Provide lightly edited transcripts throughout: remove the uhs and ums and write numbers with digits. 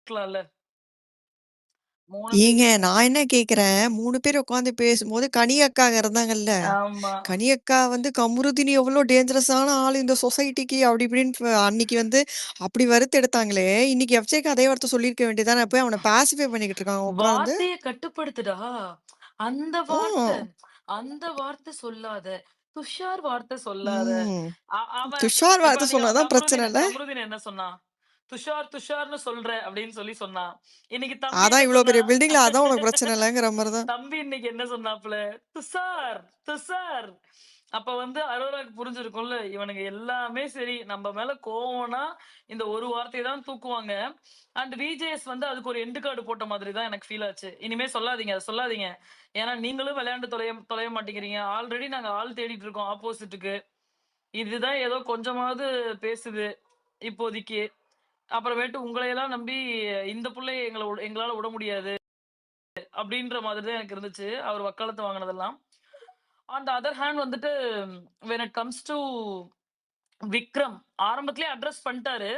இருக்கலாம்ல. 3 பேரு ஏங்க நான் என்ன கேட்கிறேன், 3 பேர் உட்காந்து பேசும்போது கனி அக்கா இருந்தாங்கல்ல. ஆமா. கனி அக்கா வந்து கமருதீன் எவ்வளோ டேஞ்சரஸான ஆளு இந்த சொசைட்டிக்கு அப்படி இப்படின்னு அன்னைக்கு வந்து அப்படி வறுத்து எடுத்தாங்களே, இன்னைக்கு எஃப்ஜேக்கு அதே வார்த்தை சொல்லியிருக்க வேண்டியதானே, போய் அவன பாசிஃபை பண்ணிக்கிட்டு இருக்காங்க உட்காந்து. வார்த்தைய கட்டுப்படுத்துடா. அந்த வார்த்தை, ம். அந்த வார்த்தை சொல்லாத. துஷார் வார்த்தை சொல்லாத. ம். அவன் துஷார் இப்ப வார்த்தை நீங்க சொன்னா தான் பிரச்சனை கமருதீன் இல்ல. கமருதீன் என்ன சொன்னான்? துஷார் துஷார்ன்னு சொல்ற அப்படின்னு சொன்னான். இன்னைக்கு தம்பி அதான் என்ன இவ்வளோ சொன்னா? பெரிய பில்டிங்ல அதான் உனக்கு பிரச்சனை இல்லங்கிற மாரி தான். தம்பி இன்னைக்கு என்ன சொன்னாப்புல? துஷார், துஷார். அப்ப வந்து அரோராக்கு புரிஞ்சிருக்கும்ல. இவனுங்க எல்லாமே சரி, நம்ம மேல கோவம்னா இந்த ஒரு வார்த்தைய தான் தூக்குவாங்க. அண்ட் விஜேஎஸ் வந்து அதுக்கு ஒரு எண்டு கார்டு போட்ட மாதிரி தான் எனக்கு ஃபீல் ஆச்சு. இனிமே சொல்லாதீங்க, அத சொல்லாதீங்க. ஏன்னா நீங்களும் விளையாண்டு தொலைய தொலைய மாட்டேங்கிறீங்க. ஆல்ரெடி நாங்க ஆள் தேடிட்டு இருக்கோம் ஆப்போசிட்க்கு. இதுதான் ஏதோ கொஞ்சமாவது பேசுது இப்போதைக்கு. அப்புறமேட்டு உங்களையெல்லாம் நம்பி இந்த புள்ளைய எங்களால விட முடியாது. அப்படின்ற மாதிரி தான் எனக்கு இருந்துச்சு. அவர் வக்காலத்து வாங்குனதெல்லாம். ஆன் த அதர் ஹேண்ட் வந்துட்டு when it comes to Vikram ஆரம்பத்திலேயே அட்ரஸ் பண்ணிட்டாரு.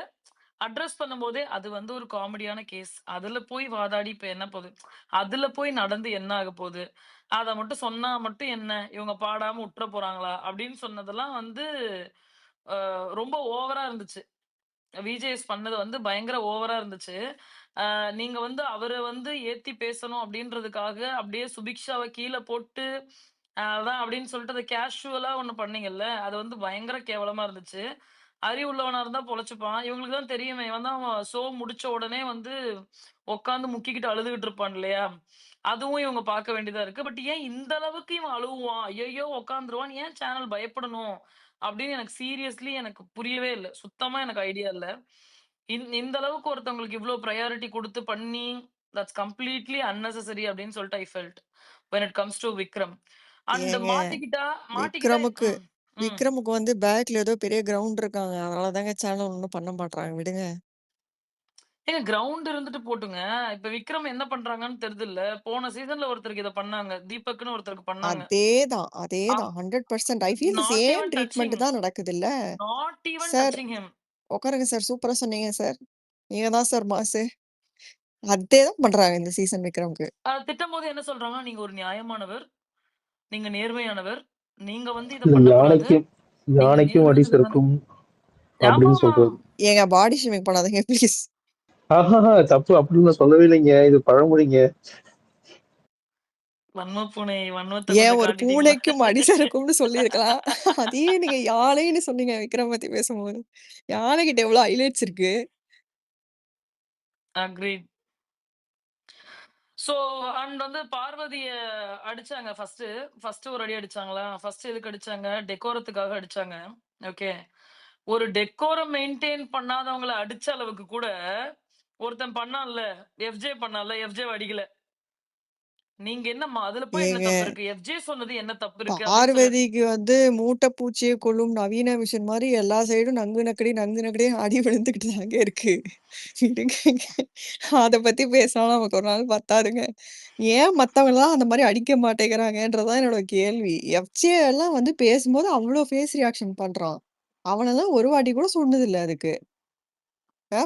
அட்ரஸ் பண்ணும்போதே அது வந்து ஒரு காமெடியான கேஸ். அதுல போய் வாதாடி இப்ப என்ன போது? அதுல போய் நடந்து என்ன ஆக போது? அத மட்டும் சொன்னா மட்டும் என்ன? இவங்க பாடாம உட்ற போறாங்களா? அப்படின்னு சொன்னதெல்லாம் வந்து ரொம்ப ஓவரா இருந்துச்சு. விஜேஎஸ் பண்ணது வந்து பயங்கர ஓவரா இருந்துச்சு. நீங்க வந்து அவர வந்து ஏத்தி பேசணும் அப்டின்றதுக்காக, அப்படியே சுபிக்ஷாவ கீழ போட்டு, அதான் அப்படின்னு சொல்லிட்டு அத கேஷுவலா ஒண்ணு பண்ணீங்கல்ல, அது வந்து பயங்கர கேவலமா இருந்துச்சு. அறிவுள்ளவனா இருந்தா பொழச்சுப்பான். இவங்களுக்கு தான் தெரியுமே, இவன் தான் ஷோ முடிச்ச உடனே வந்து உட்கார்ந்து முக்கிக்கிட்டு அழுதுகிட்டு இருப்பான் இல்லையா? அதுவும் இவங்க பார்க்க வேண்டியதா இருக்கு. பட் ஏன் இந்த அளவுக்கு இவன் அழுவுவான்? ஐய்யய்யோ! உட்கார்ந்துருவான். ஏன் சேனல் பயப்படணும்? அப்படின்னு எனக்கு சீரியஸ்லி எனக்கு புரியவே இல்ல. சுத்தமா எனக்கு ஐடியா இல்ல. இந்த அளவுக்கு ஒருத்தவங்களுக்கு இவ்ளோ பிரையாரிட்டி குடுத்து பண்ணி, தட்ஸ் கம்ப்ளீட்லி அன்னெசசரி அப்படின்னு சொல்லிட்டு I felt. When it comes to Vikram. And ஏங்க மாட்டிக்கிட்டா மாட்டிக்கிட்டா விக்ரமுக்கு ம், ம். விக்ரமுக்கு வந்து பேக்ல ஏதோ பெரிய கிரவுண்ட் இருக்காங்க. அதனால தாங்க சேனல் ஒண்ணும் பண்ண மாட்றாங்க. விடுங்க. ஏங்க கிரவுண்ட் இருந்துட்டு போட்டுங்க. இப்ப விக்ரம் என்ன பண்றாங்கன்னு தெரிதுல்ல. போன சீசன்ல ஒருத்தருக்கு இத பண்ணாங்க. தீபக்ன்னு ஒருத்தருக்கு பண்ணாங்க. அதேதான், அப் அதேதான். 100% I feel the not same even treatment touching. தான் நடக்குதுல்ல. Not even sir touching him. உட்காருங்க சார். சூப்பரா சொன்னீங்க சார். நீங்க தான் சார் மாசு. அதே தான் பண்றாங்க இந்த சீசன் விக்ரம்க்கு. திட்டும்போது என்ன சொல்றாங்கன்னா, "நீங்க ஒரு நியாயமானவர். நீங்க நேர்மையானவர். நீங்க வந்து இத இல்ல பண்ணக்கூடாது. யானைக்கும் நீங்க யானைக்கும் அடி நேர்மையானவர் தானே." சறுக்கும் அப்படின்னு ஆமாமா. சொல்றது. ஏங்க பாடி ஷேமிங் பண்ணாதீங்க ப்ளீஸ். ஆஹாஹா தப்பு அப்படின்னு நான் சொல்லவே இல்லைங்க. இது பழமொழிங்க. வன்ம பூனை வன்மத்த ஏன் கொஞ்சம் ஒரு காட்டிட்டீங்களா? பூனைக்கும் அடி சறுக்கும்னு சொல்லியிருக்கலாம். அதையே நீங்க யானைன்னு சொன்னீங்க விக்ரம் பத்தி பேசும்போது. யானைகிட்ட எவ்வளோ ஹைலைட்ஸ் இருக்கு. அக்ரீட். சோ அண்ட் வந்து பார்வதிய அடிச்சாங்க ஃபர்ஸ்ட்டு. ஃபர்ஸ்ட்டு ஒரு அடி அடிச்சாங்களா? ஃபர்ஸ்ட்டு எதுக்கு அடிச்சாங்க? டெக்கோரத்துக்காக அடிச்சாங்க. ஓகே. ஒரு டெக்கோரம் மெயின்டெயின் பண்ணாதவங்கள அடிச்ச அளவுக்கு கூட, ஒருத்தன் பண்ணான்ல, எஃப்ஜே பண்ணான்ல, எஃப்ஜேவ அடிக்கல. நீங்க என்னம்மா அதுல போய் என்ன ஏங்க தப்பு இருக்கு? எஃப்ஜே சொன்னது என்ன தப்பு இருக்கு? அப்படின்னு சொல்லி பார்வதிக்கு வந்து மூட்டை பூச்சிய கொல்லும் நவீன மிஷின் மாரி எல்லா சைடும் நங்கு நக்கடி, நங்கு நக்கடி அடி விழுந்துகிட்டு தாங்க இருக்கு. விடுங்கங்க. அத பத்தி பேசினா நமக்கு ஒரு நாள் பத்தாதுங்க. ஏன் மத்தவங்கலாம் அந்த மாரி அடிக்க மாட்டேங்கிறாங்கன்றது தான் என்னோட கேள்வி. எஃப்ஜே எல்லாம் வந்து பேசும்போது அவ்ளோ ஃபேஸ் ரியாக்ஷன் பண்றான். அவனெல்லாம் ஒரு வாட்டி கூட சொன்னதில்ல அதுக்கு.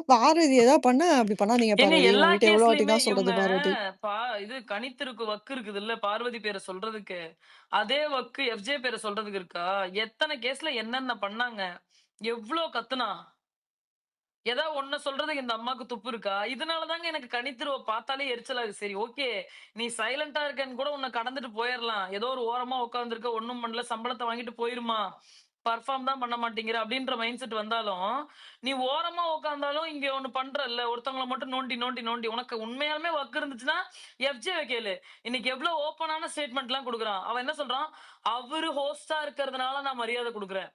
பார்வதி ஏதாவது பண்ணா, "அப்படி பண்ணாதீங்க ஏங்க பார்வதி. எல்லா உங்ககிட்ட எவ்வளோ வாட்டி கேஸ்லயுமே தான் இவங்க சொல்றது பார்வதி." பா இது கனித்திருக்கு வக்கு இருக்குதுல்ல, பார்வதி பேர சொல்றதுக்கு. அதே வக்கு எஃப்ஜே பேர சொல்றதுக்கு இருக்கா? எத்தன கேஸ்ல என்னென்ன பண்ணாங்க? எவ்ளோ கத்துனா? ஏதா ஒண்ண சொல்றதுக்கு இந்த அம்மாக்கு துப்பு இருக்கா? இதனால தாங்க எனக்கு கனித்திருவ பார்த்தாலே எரிச்சலா இருக்கு. சரி ஓகே. நீ சைலன்ட்டா இருக்கேன்னு கூட உன்ன கடந்துட்டு போயிரலாம். ஏதோ ஒரு ஓரமா உட்கார்ந்திருக்க, ஒண்ணும் பண்ணல, சம்பளத்த வாங்கிட்டு போயிருமா. பெர்ஃபார்ம் தான் பண்ண மாட்டேங்கிற அப்படின்ற மைண்ட் செட் வந்தாலும், நீ ஓரமா உட்கார்ந்தாலும் இங்க ஒண்ணு பண்றல்ல. ஒருத்தவங்கள மட்டும் நோண்டி, நோண்டி, நோண்டி உனக்கு உண்மையாலுமே வக்கு இருந்துச்சுன்னா, எஃப்ஜேவ கேளு. இன்னைக்கு எவ்ளோ ஓப்பனான ஸ்டேட்மெண்ட்லாம் குடுக்குறான். அவன் என்ன சொல்றான்? அவரு ஹோஸ்ட்டா இருக்கிறதுனால நான் மரியாதை குடுக்குறேன்.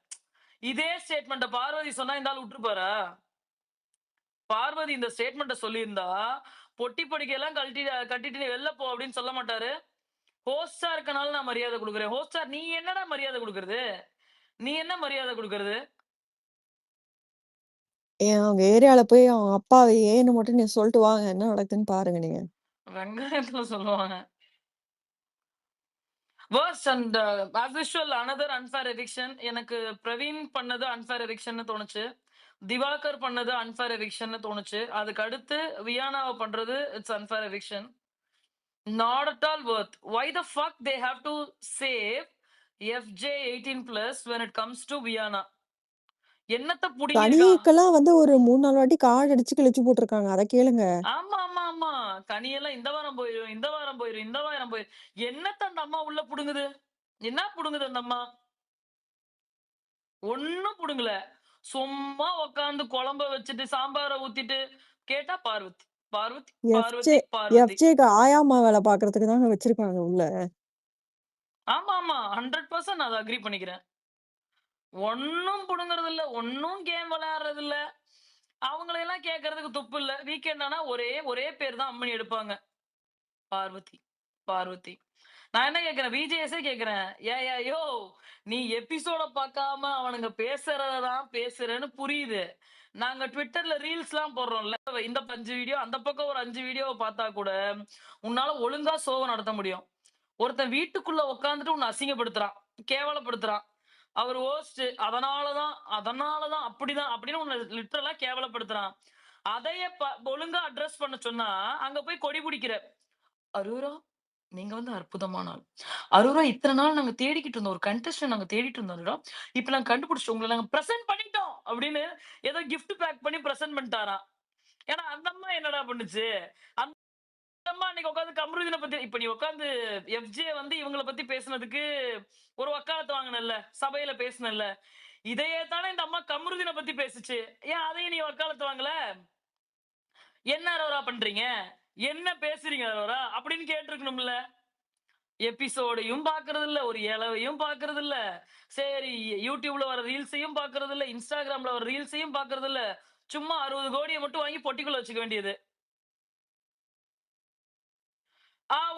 இதே ஸ்டேட்மெண்ட்ட பார்வதி சொன்னா இந்த ஆள் விட்டுருப்பாரா? பார்வதி இந்த ஸ்டேட்மெண்ட்ட சொல்லியிருந்தா, பொட்டி படிக்கையெல்லாம் கட்டிட்டு நீ வெளில போ அப்படின்னு சொல்ல மாட்டாரு. ஹோஸ்டா இருக்கனால நான் மரியாதை குடுக்குறேன். ஹோஸ்டா நீ என்னடா மரியாதை குடுக்குறது? நீ என்ன மரியாதை குடுக்குறது? அவங்க ஏரியால போய் அவங்க அப்பாவ ஏன்னு மட்டும் நீங்க சொல்லிட்டு வாங்க. என்ன நடக்குதுன்னு பாருங்க நீங்க. வெங்காயத்துல சொல்லுவாங்க. Worst and as usual another unfair eviction. எனக்கு பிரவீன் பண்ணது அன்ஃபேர் எவிக்ஷன்னு தோணுச்சு. திவாகர் பண்ணது அன்ஃபேர் எவிக்ஷன் தோணுச்சு. அதுக்கு அடுத்து வியானாவ பண்றது it's unfair eviction. Not at all worth. Why the fuck they have to save FJ 18+ when it comes to Viana? என்னத்த புடுங்கியிருக்கா? கனிக்கெல்லாம் வந்து ஒரு 3, 4 வாட்டி கார்டு அடிச்சு கிழிச்சு போட்டுருக்காங்க. அத கேளுங்க. ஆமா, ஆமா, ஆமா. கனியெல்லாம் இந்த வாரம் போயிரும், இந்த வாரம் போயிரும், இந்த வாரம் போயிரும். என்னத்த அந்த அம்மா உள்ள புடுங்குது? என்ன புடுங்குது அந்த அம்மா? ஒண்ணும் புடுங்கல. சும்மா உட்கார்ந்து குழம்ப வச்சுட்டு, சாம்பார ஊத்திட்டு, கேட்டா பார்வதி, பார்வதி, பார்வதி, பார்வதி. எஃப்ஜேக்கு ஆயாம்மா வேல பார்க்கறதுக்கு தாங்க வச்சிருக்காங்க உள்ள. ஆமா, ஆமா. 100% நான் அத அக்ரி பண்ணிக்கிறேன். ஒண்ணும் புடுங்குறதில்ல. ஒண்ணும் கேம் விளையாடுறதில்ல. அவங்களையெல்லாம் கேட்கறதுக்கு துப்பு இல்ல. வீக்கெண்ட் ஆனா ஒரே பேர் தான் அம்மனி எடுப்பாங்க. பார்வதி, பார்வதி. நான் என்ன கேட்கிறேன்? விஜேஎஸ்ஸே கேட்கிறேன். ஏய்யா யோவ்! நீ எபிசோட பார்க்காம அவனுங்க பேசுறத தான் பேசுறேன்னு புரியுது. நாங்க ட்விட்டர்ல ரீல்ஸ்லாம் போடுறோம்ல. இந்த 5 வீடியோ, அந்த பக்கம் ஒரு 5 வீடியோவ பார்த்தா கூட, உன்னால ஒழுங்கா ஷோவ நடத்த முடியும். ஒருத்தன் வீட்டுக்குள்ள உட்கார்ந்துட்டு உன்ன அசிங்கப்படுத்துறான், கேவலப்படுத்துறான். அவர் ஹோஸ்ட் அதனாலதான் அப்படிதான் அப்படின்னு உன்ன லிட்டரலா கேவலப்படுத்துறான். அதையே ஒழுங்கா அட்ரஸ் பண்ண சொன்னா, அங்க போய் கொடி பிடிக்கிற. அரோரா, நீங்க வந்து அற்புதமான ஆள். அரோரா இத்தன நாள் நாங்க தேடிக்கிட்டு இருந்தோம். ஒரு கண்டெஸ்டன்ட் நாங்க தேடிட்டு இருந்தோம் அரோரா. இப்ப நாங்க கண்டுபிடிச்சிட்டோம். உங்கள நாங்க பிரசன்ட் பண்ணிட்டோம் அப்படின்னு ஏதோ கிஃப்ட் பேக் பண்ணி பிரசன்ட் பண்ணிட்டாராம். ஏன்னா அந்த அம்மா என்னடா பண்ணுச்சு? அந்த அம்மா அன்னைக்கு உட்கார்ந்து கம்ருதீன பத்தி இப்ப நீ உட்கார்ந்து எஃப்ஜே வந்து இவங்கள பத்தி பேசுனதுக்கு ஒரு வக்காலத்து வாங்குனல்ல, சபையில பேசுனல்ல. இதையே தானே இந்த அம்மா கம்ருதீன பத்தி பேசுச்சு. ஏன் அதையும் நீ வக்காலத்து வாங்கல? என்ன அரோரா பண்றீங்க? என்ன பேசுறீங்க அரோரா? அப்படின்னு கேட்டிருக்கணும்ல. எபிசோடையும் பாக்குறது இல்ல, ஒரு இலவையும் பாக்குறது இல்ல. சரி, யூடியூப்ல வர ரீல்ஸையும் பாக்குறது இல்ல, இன்ஸ்டாகிராம்ல வர ரீல்ஸையும் பாக்குறது இல்ல. சும்மா 60 கோடிய மட்டும் வாங்கி பொட்டிக்குள்ள வச்சுக்க வேண்டியது.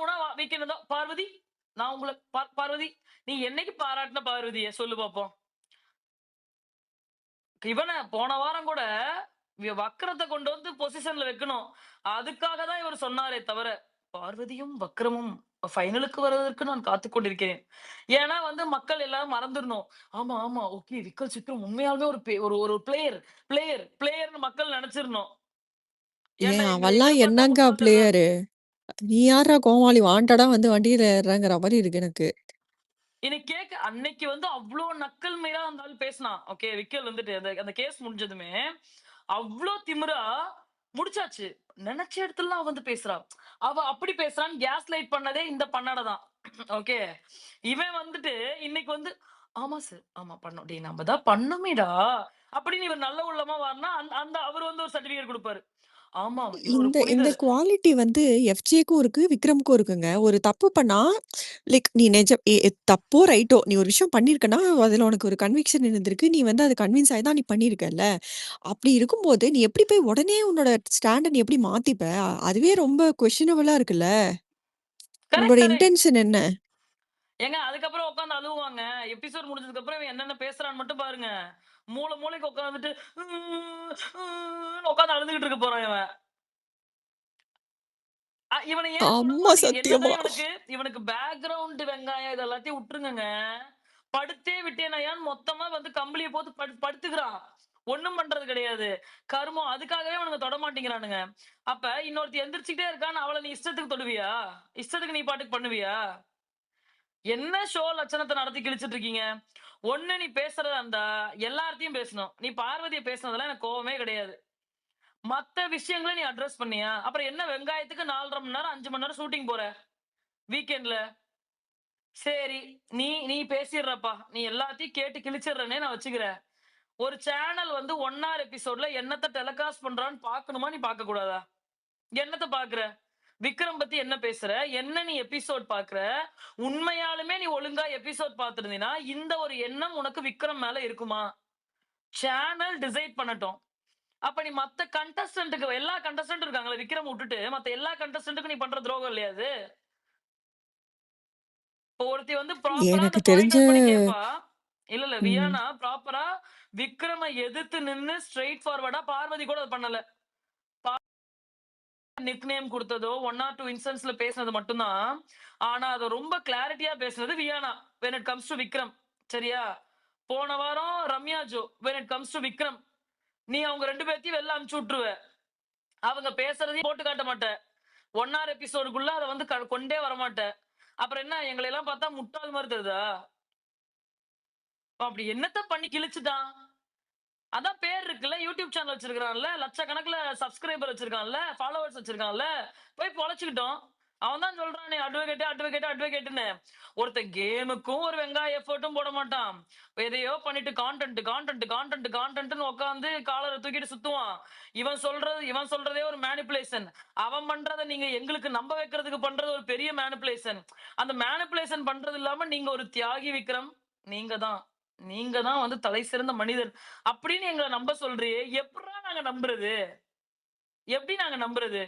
உனா வீக்கெண்ட் தான் பார்வதி, நான் உங்கள பார்வதி, நீ என்னைக்கு பாராட்டின பார்வதிய சொல்லு பாப்போம். இவன போன வாரம் கூட வக்கரத்தை கொண்டு வந்து பொசிஷன்ல வைக்கணும். அதுக்காக தான் இவர் சொன்னாரே தவிர, பார்வதியும் வக்ரமும் ஃபைனலுக்கு வருவதற்கு நான் காத்துக் கொண்டிருக்கிறேன். ஏன்னா வந்து மக்கள் எல்லாரும் மறந்துடணும். ஆமா, ஆமா. ஓகே. விக்கல் சித்ரம் உண்மையாலுமே ஒரு ஒரு பிளேயர்ன்னு மக்கள் நெனச்சிரணும். ஏன்டா ஏன் எங்கள அவன்லாம் எங்கள பார்த்தா என்னங்க முட்டாள்கள்ற பிளேயரு? நீ யார்றா கோமாளி வாண்டடா வந்து வண்டியில ஏறுறங்கிற மாரி இருக்கு எனக்கு. இன்னைக்கு அன்னைக்கு வந்து அவ்ளோ நக்கல் மீறா அந்த ஆள் பேசினான். ஓகே. விக்கல் வந்துட்டு அந்த கேஸ் முடிஞ்சதுமே, அவ்ளோ திமிரா முடிச்சாச்சு. நெனச்ச இடத்துலலாம் அவ வந்து பேசுறா. அவ அப்படி பேசுறான்னு கேஸ் லைட் பண்ணதே இந்த பண்ணாட தான். ஓகே. இவன் வந்துட்டு இன்னைக்கு வந்து, "ஆமா சார். ஆமா பண்ணோம். டேய் நம்ம தான் பண்ணோமேடா." அப்படின்னு இவர் நல்ல உள்ளமா வாருனா, அந்த அந்த அவரு வந்து ஒரு சர்டிபிகேட் குடுப்பாரு. ஆமா. இவர் ஒரு இந்த இந்த புனிதர். குவாலிட்டி வந்து எஃப்ஜேக்கும் இருக்கு, விக்ரம்க்கும் இருக்குங்க. ஒரு தப்பு பண்ணா லைக் நீ நெஜம் தப்போ, ரைட்டோ நீ ஒரு விஷயம் பண்ணியிருக்கன்னா, அதுல உனக்கு ஒரு கன்விக்ஷன் இருந்திருக்கு. நீ வந்து அது கன்வின்ஸ் ஆயி தான் நீ பண்ணியிருக்கல்ல. அப்படி இருக்கும்போது, நீ எப்படி போய் உடனே உன்னோட ஸ்டாண்ட நீ எப்படி மாத்திப்ப? அதுவே ரொம்ப கொஸ்டினபிளா இருக்குல்ல. கரெக்ட், உங்களோட கரெக்ட். இன்டென்ஷன் என்ன? ஏங்க அதுக்கப்புறம் உட்கார்ந்து அழுவாங்க. எபிசோட் முடிஞ்சதுக்கு அப்புறம் இவன் என்னென்ன பேசுறான்னு மட்டும் பாருங்க. மூலைக்கு உட்கார்ந்துட்டு உட்கார்ந்து அழுதுகிட்டு இருக்க போறான் இவன். இவன ஏன் விட ஆமா, மாட்டேங்குது? சத்தியமா. என்னதான் இவனுக்கு பேக்கிரவுண்ட் வெங்காயம் இது எல்லாத்தையும் விட்டுருங்கங்க. படுத்தே விட்டேனாயான்னு மொத்தமா வந்து கம்பளிய போட்டு படுத்துக்கிறான். ஒண்ணும் பண்றது கிடையாது. கருமம். அதுக்காகவே அவனுங்க தொட மாட்டேங்கிறானுங்க. அப்ப இன்னொருத்தி எந்திரிச்சுக்கிட்டே இருக்கான்னு அவள நீ இஷ்டத்துக்கு தொடுவியா? இஷ்டத்துக்கு நீ பாட்டுக்கு பண்ணுவியா? என்ன ஷோ லட்சணத்தை நடத்தி கிழிச்சிட்டு இருக்கீங்க? ஒண்ணு நீ பேசுறதா இருந்தா எல்லார்த்தையும் பேசணும். நீ பார்வதிய பேசுனதுல எனக்கு கோவமே கிடையாது. மத்த விஷயங்கள நீ அட்ரஸ் பண்ணியா? அப்புறம் என்ன வெங்காயத்துக்கு 4 1/2 மணி நேரம் 5 மணி நேரம் ஷூட்டிங் போற வீக்கெண்ட்ல. சரி, நீ நீ பேசிடுறப்பா. நீ எல்லாத்தையும் கேட்டு கிழிச்சிடுறேன்னே நான் வச்சுக்கிறேன். ஒரு சேனல் வந்து 1 ஹவர் எபிசோட்ல என்னத்த டெலிகாஸ்ட் பண்றான்னு பார்க்கணுமா? நீ பார்க்க கூடாதா? என்னத்த பார்க்குற? விக்ரம் பத்தி என்ன பேசுற? என்ன நீ எபிசோட் பார்க்குற? உண்மையாலுமே நீ ஒழுங்கா எபிசோட் பார்த்திருந்தீன்னா, இந்த ஒரு எண்ணம் உனக்கு விக்ரம் மேல இருக்குமா? சேனல் டிசைட் பண்ணட்டும். அப்ப நீ மத்த கண்டஸ்டன்ட்க்கு எல்லா கண்டஸ்டன்ட் இருக்காங்கல்ல, விக்ரம் விட்டுட்டு மத்த எல்லா கண்டஸ்டன்ட்க்கும் நீ பண்ற துரோகம் இல்லையா அது? இப்போ ஒருத்தி வந்து ப்ராப்பரா எனக்கு அந்த தெரிஞ்ச பாயிண்ட் அவுட் பண்ணி கேட்பா. இல்ல ம். வியானா ப்ராப்பரா விக்ரம எதிர்த்து நின்னு ஸ்ட்ரெய்ட் ஃபார்வர்டா பார்வதி கூட அது பண்ணல. நிக் நேம் குடுத்ததோ 1 ஆர் 2 இன்ஸ்டன்ஸ்ல பேசினது மட்டும் தான். ஆனா அத ரொம்ப கிளாரிட்டியா பேசினது Viana when it comes to Vikram. சரியா? போன வாரம் Ramya Joe when it comes to Vikram. நீ அவங்க 2 பேர்த்தையும் வெளில அனுப்பிச்சு விட்டுருவ. அவங்க பேசுறதையும் போட்டு காட்ட மாட்ட. 1 hour எபிசோடுக்குள்ள அத வந்து கொண்டே வரமாட்ட. அப்புறம் என்ன எங்களை எல்லாம் பார்த்தா முட்டாள் மாதிரி தெரியுதா? அப்படி என்னத்த பண்ணி கிழிச்சுட்டான்? அதான் பேர் இருக்குல்ல, யூடியூப் சேனல் வச்சிருக்கான்ல, லட்சக்கணக்குல சப்ஸ்கிரைபர் வச்சிருக்கான்ல, ஃபாலோவர்ஸ் வச்சிருக்கான்ல, போய் பொழைச்சுக்கிட்டோம். அவன் தான் சொல்றானே அட்வொகேட்னு. ஒருத்தன் கேமுக்கும் ஒரு வெங்காய எஃபர்ட்டும் போட மாட்டான். எதையோ பண்ணிட்டு கான்டென்ட்னு உட்காந்து காலரை தூக்கிட்டு சுத்துவான். இவன் சொல்றதே ஒரு மேனிப்புலேஷன். அவன் பண்றத நீங்க எங்களுக்கு நம்ப வைக்கிறதுக்கு பண்றது ஒரு பெரிய மேனிப்புலேஷன். அந்த மேனிப்புலேஷன் பண்றது இல்லாம நீங்க ஒரு தியாகி விக்ரம். நீங்க தான் வந்து தலை சிறந்த மனிதர் அப்படின்னு எங்களை நம்ப சொல்றியே, எப்படிடா நாங்க நம்புறது? எப்படி நாங்க நம்புறது?